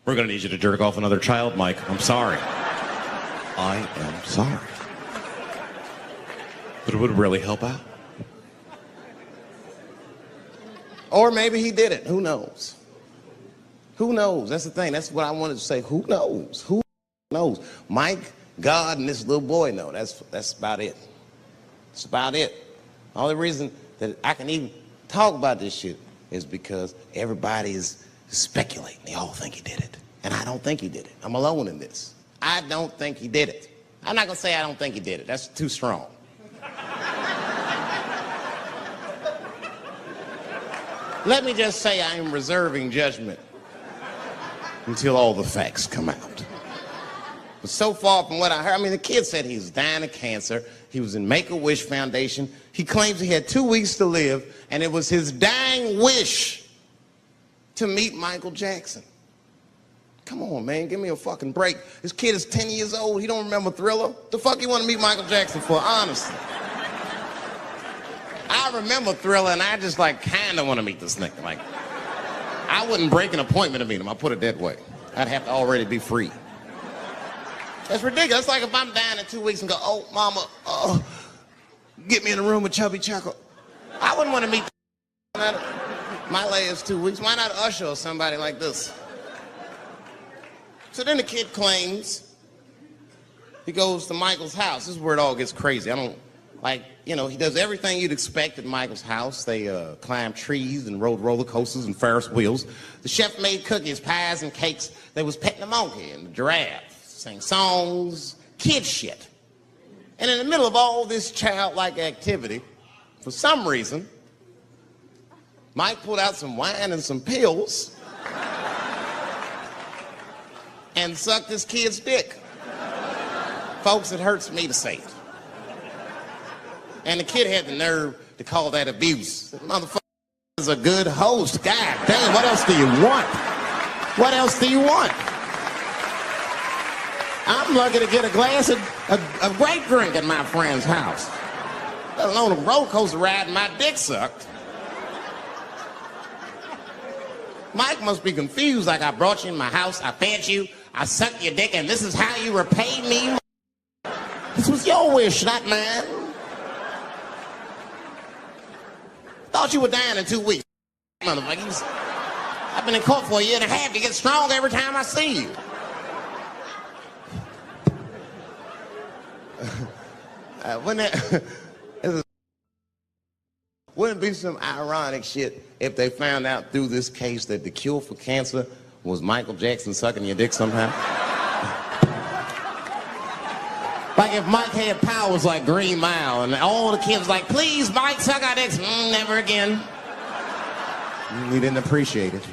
We're going to need you to jerk off another child, Mike. I'm sorry. I am sorry. But it would really help out. Or maybe he did it. Who knows? Who knows? That's the thing. That's what I wanted to say. Who knows? Who knows? Mike, God, and this little boy know. That's about it. That's about it. The only reason that I can even talk about this shit is because everybody is speculating. They all think he did it. And I don't think he did it. I'm alone in this. I don't think he did it. I'm not going to say I don't think he did it. That's too strong. Let me just say I am reserving judgment until all the facts come out. But so far from what I heard, I mean, the kid said he was dying of cancer. He was in Make-A-Wish Foundation. He claims he had 2 weeks to live, and it was his dying wish to meet Michael Jackson. Come on, man, give me a fucking break. This kid is 10 years old. He don't remember Thriller. The fuck you want to meet Michael Jackson for, honestly? I remember Thriller, and I just, like, kind of want to meet this nigga. Like, I wouldn't break an appointment to meet him. I'll put it that way. I'd have to already be free. That's ridiculous. It's like if I'm dying in 2 weeks and go, oh, mama, get me in a room with Chubby Chuckle. I wouldn't want to meet my last 2 weeks. Why not Usher or somebody like this? So then the kid claims he goes to Michael's house. This is where it all gets crazy. I don't, like, you know, he does everything you'd expect at Michael's house. They climbed trees and rode roller coasters and Ferris wheels. The chef made cookies, pies, and cakes. They was petting the monkey and the giraffe. Sang songs, kid shit. And in the middle of all this childlike activity, for some reason, Mike pulled out some wine and some pills and sucked this kid's dick. Folks, it hurts me to say it. And the kid had the nerve to call that abuse. The motherfucker is a good host. God damn, what else do you want? What else do you want? I'm lucky to get a glass of grape drink at my friend's house. Let alone a roller coaster ride and my dick sucked. Mike must be confused, like I brought you in my house, I fed you, I sucked your dick, and this is how you repaid me? This was your wish, not mine. Thought you were dying in 2 weeks. Motherfuckers. I've been in court for 1.5 years. You get stronger every time I see you. Wouldn't it be some ironic shit if they found out through this case that the cure for cancer was Michael Jackson sucking your dick somehow? Like if Mike had powers like Green Mile and all the kids like, please, Mike, suck our dicks. Never again. We didn't appreciate it.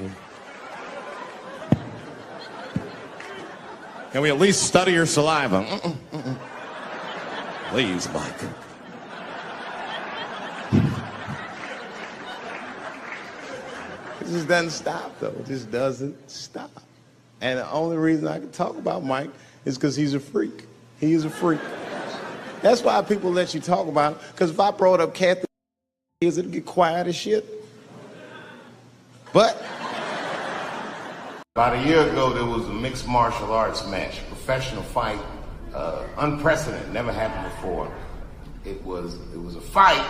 Can we at least study your saliva? Please, Mike. It just doesn't stop, though. It just doesn't stop. And the only reason I can talk about Mike is because he's a freak. He is a freak. That's why people let you talk about him. Because if I brought up Kathy, it'd get quiet as shit. But about a year ago, there was a mixed martial arts match, professional fight, unprecedented, never happened before. It was a fight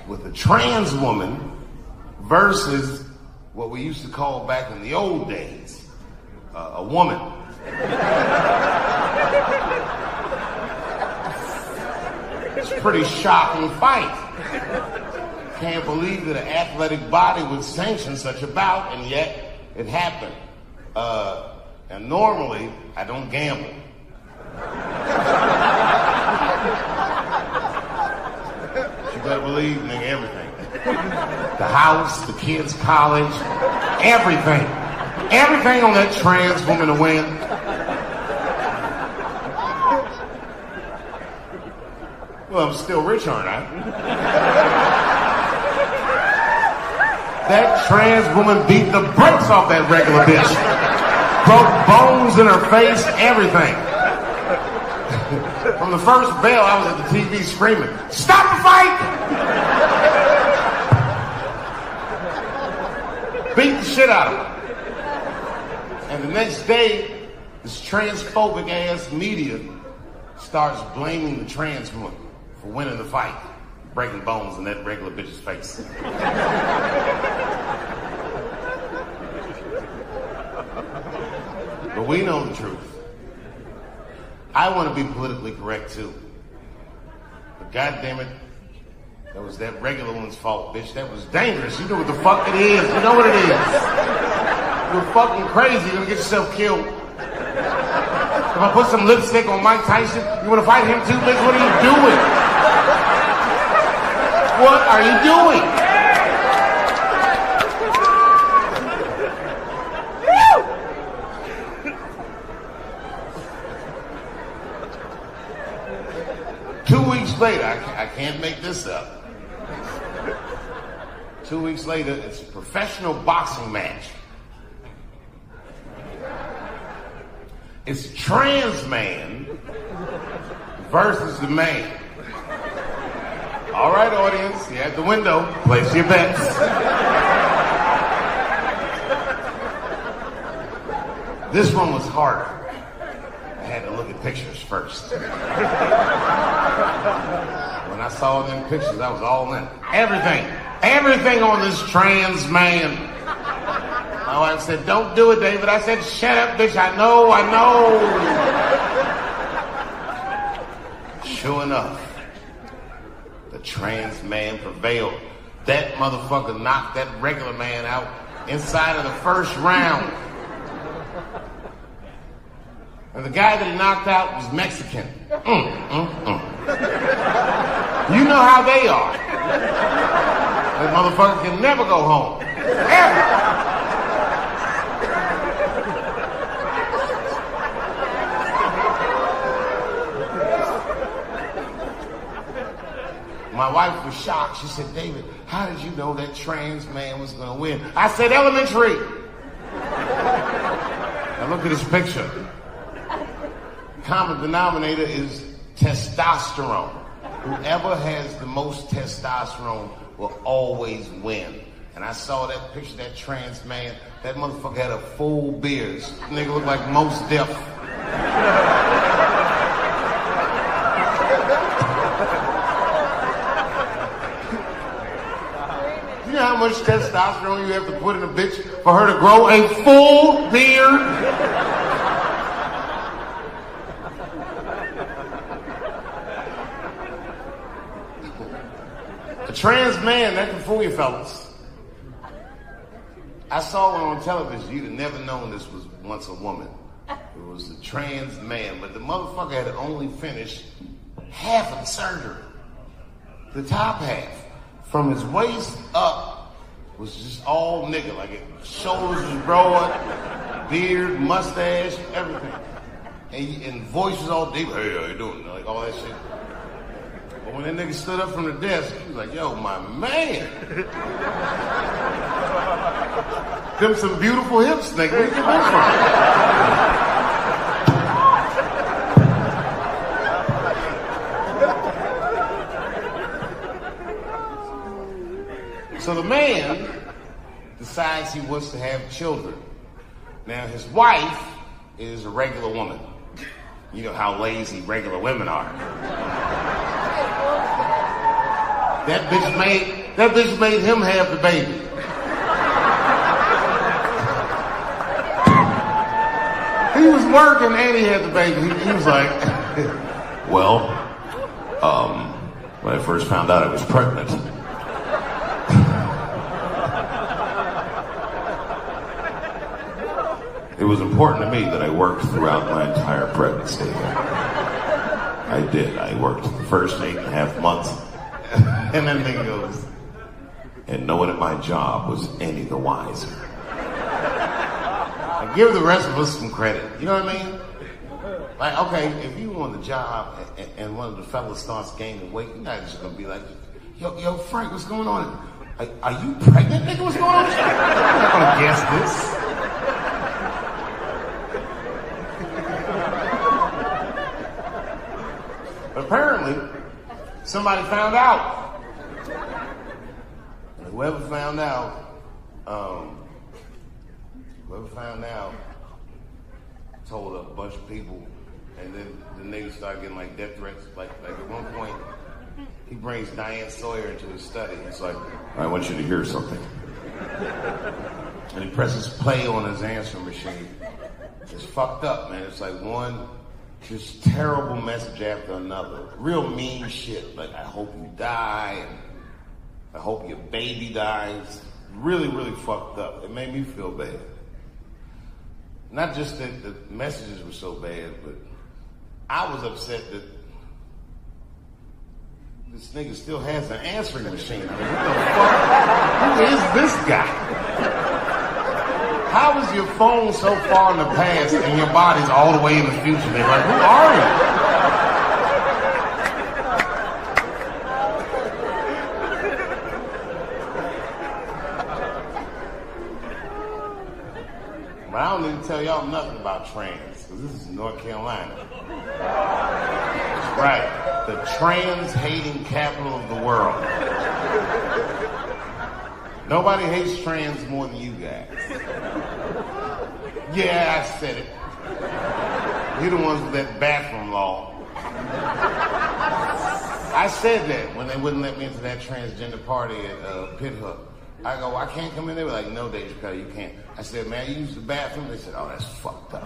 with a trans woman versus what we used to call back in the old days, a woman. It's a pretty shocking fight. Can't believe that an athletic body would sanction such a bout, and yet it happened. And normally, I don't gamble. You better believe, nigga, everything. The house, the kids' college, everything. Everything on that trans woman to win. Well, I'm still rich, aren't I? That trans woman beat the brakes off that regular bitch. Broke bones in her face, everything. From the first bell, I was at the TV screaming, "Stop the fight!" Beat the shit out of her. And the next day, this transphobic ass media starts blaming the trans woman for winning the fight, breaking bones in that regular bitch's face. But we know the truth. I want to be politically correct too. But goddammit, that was that regular one's fault, bitch. That was dangerous. You know what the fuck it is. You know what it is. You're fucking crazy. You're gonna get yourself killed. If I put some lipstick on Mike Tyson, you want to fight him too, bitch? What are you doing? What are you doing? weeks later, I can't make this up. 2 weeks later, it's a professional boxing match. It's trans man versus the man. All right, audience, you're at the window. Place your bets. This one was harder. I had to look at pictures first. When I saw them pictures, I was all in. Everything on this trans man. My wife said, "Don't do it, David." I said, "Shut up, bitch, I know. Sure enough, the trans man prevailed. That motherfucker knocked that regular man out inside of the first round. And the guy that he knocked out was Mexican. You know how they are. That motherfucker can never go home. Ever. My wife was shocked. She said, "David, how did you know that trans man was going to win?" I said, "Elementary." Now look at this picture. Common denominator is testosterone. Whoever has the most testosterone will always win. And I saw that picture of that trans man. That motherfucker had a full beard. This nigga looked like Mos Def. You know how much testosterone you have to put in a bitch for her to grow a full beard? A trans man, that can fool you fellas. I saw one on television. You'd have never known this was once a woman. It was a trans man, but the motherfucker had only finished half of the surgery. The top half. From his waist up was just all nigga. Like his shoulders was broad, beard, mustache, everything. And voice was all deep. "Hey, how you doing?" Like all that shit. But when that nigga stood up from the desk, he was like, "Yo, my man." Them some beautiful hips, nigga. Where you get that from? So the man decides he wants to have children. Now his wife is a regular woman. You know how lazy regular women are. That bitch made him have the baby. He was working and he had the baby. He was like, "Well, when I first found out I was pregnant, it was important to me that I worked throughout my entire pregnancy." I did. I worked the first 8.5 months. And then he goes, "And no one at my job was any the wiser." I give the rest of us some credit. You know what I mean? Like, okay, if you on the job and one of the fellas starts gaining weight, you're not just gonna be like, yo, Frank, what's going on? Are you pregnant, nigga? What's going on? I'm not gonna guess this. Apparently, somebody found out. Whoever found out told a bunch of people, and then the niggas started getting like death threats. Like at one point, he brings Diane Sawyer into his study. He's like, "I want you to hear something." And he presses play on his answering machine. It's fucked up, man. It's like one just terrible message after another. Real mean shit. Like, "I hope you die," and "I hope your baby dies." Really, really fucked up. It made me feel bad. Not just that the messages were so bad, but I was upset that this nigga still has an answering machine. I mean, what the fuck? Who is this guy? How is your phone so far in the past and your body's all the way in the future? They're like, who are you? don't need to tell y'all nothing about trans, because this is North Carolina. That's right, the trans-hating capital of the world. Nobody hates trans more than you guys. Yeah, I said it. You're the ones with that bathroom law. I said that when they wouldn't let me into that transgender party at Pit Hook. I go, I can't come in. They were like, no, Dave Chappelle, you can't. I said, man, you use the bathroom? They said, oh, that's fucked up.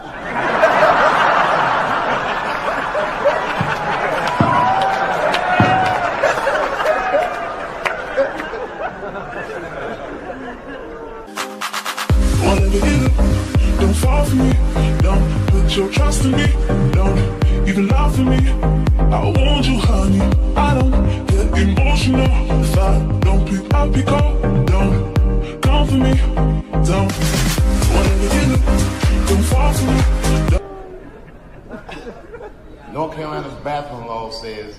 Don't fall for me, don't put your trust in me, don't even lie for me. I want you, honey, I don't get emotional. If I don't pick up, pick up, don't come for me, don't wanna get it, don't fall for me. North Carolina's bathroom law says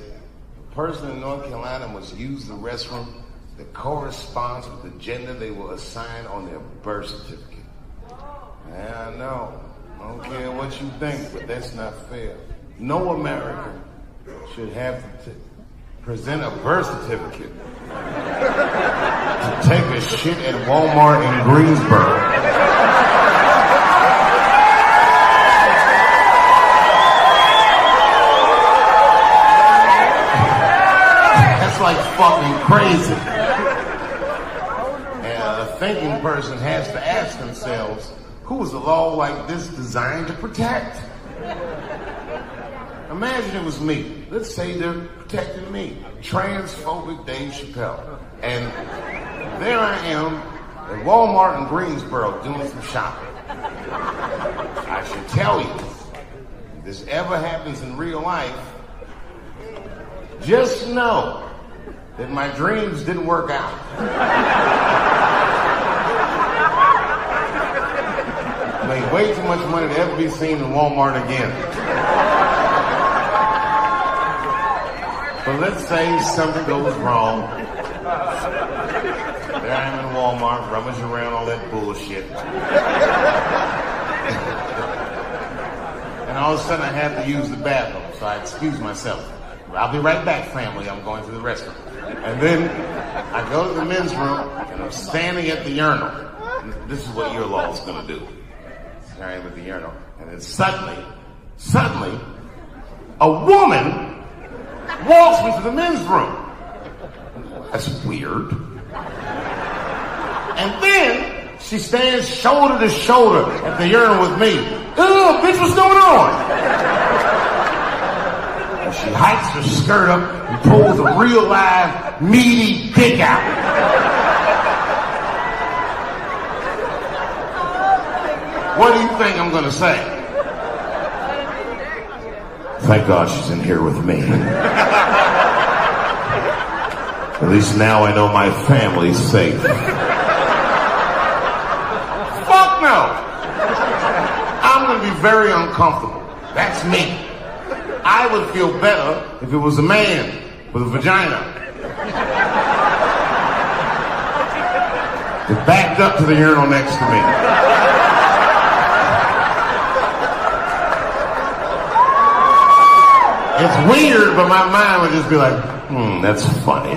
the person in North Carolina must use the restroom that corresponds with the gender they will assign on their birth certificate. Yeah, I know. I don't care what you think, but that's not fair. No American should have to present a birth certificate to take a shit at Walmart in Greensboro. That's like fucking crazy. And a thinking person has to ask themselves, who is a law like this designed to protect? Imagine it was me. Let's say they're protecting me. Transphobic Dave Chappelle. And there I am at Walmart in Greensboro doing some shopping. I should tell you, if this ever happens in real life, just know that my dreams didn't work out. Made way too much money to ever be seen in Walmart again. But let's say something goes wrong. There I am in Walmart, rummaging around all that bullshit. And all of a sudden I have to use the bathroom, so I excuse myself. I'll be right back, family. I'm going to the restroom. And then I go to the men's room, and I'm standing at the urinal. And this is what your law is going to do. I am at the urinal, and then suddenly, a woman walks me to the men's room. That's weird. And then she stands shoulder to shoulder at the urinal with me. Ugh, bitch, what's going on? And she hikes her skirt up and pulls a real live, meaty dick out. What do you think I'm going to say? Thank God she's in here with me. At least now I know my family's safe. Fuck no! I'm going to be very uncomfortable. That's me. I would feel better if it was a man with a vagina. It backed up to the urinal next to me. It's weird, but my mind would just be like, that's funny.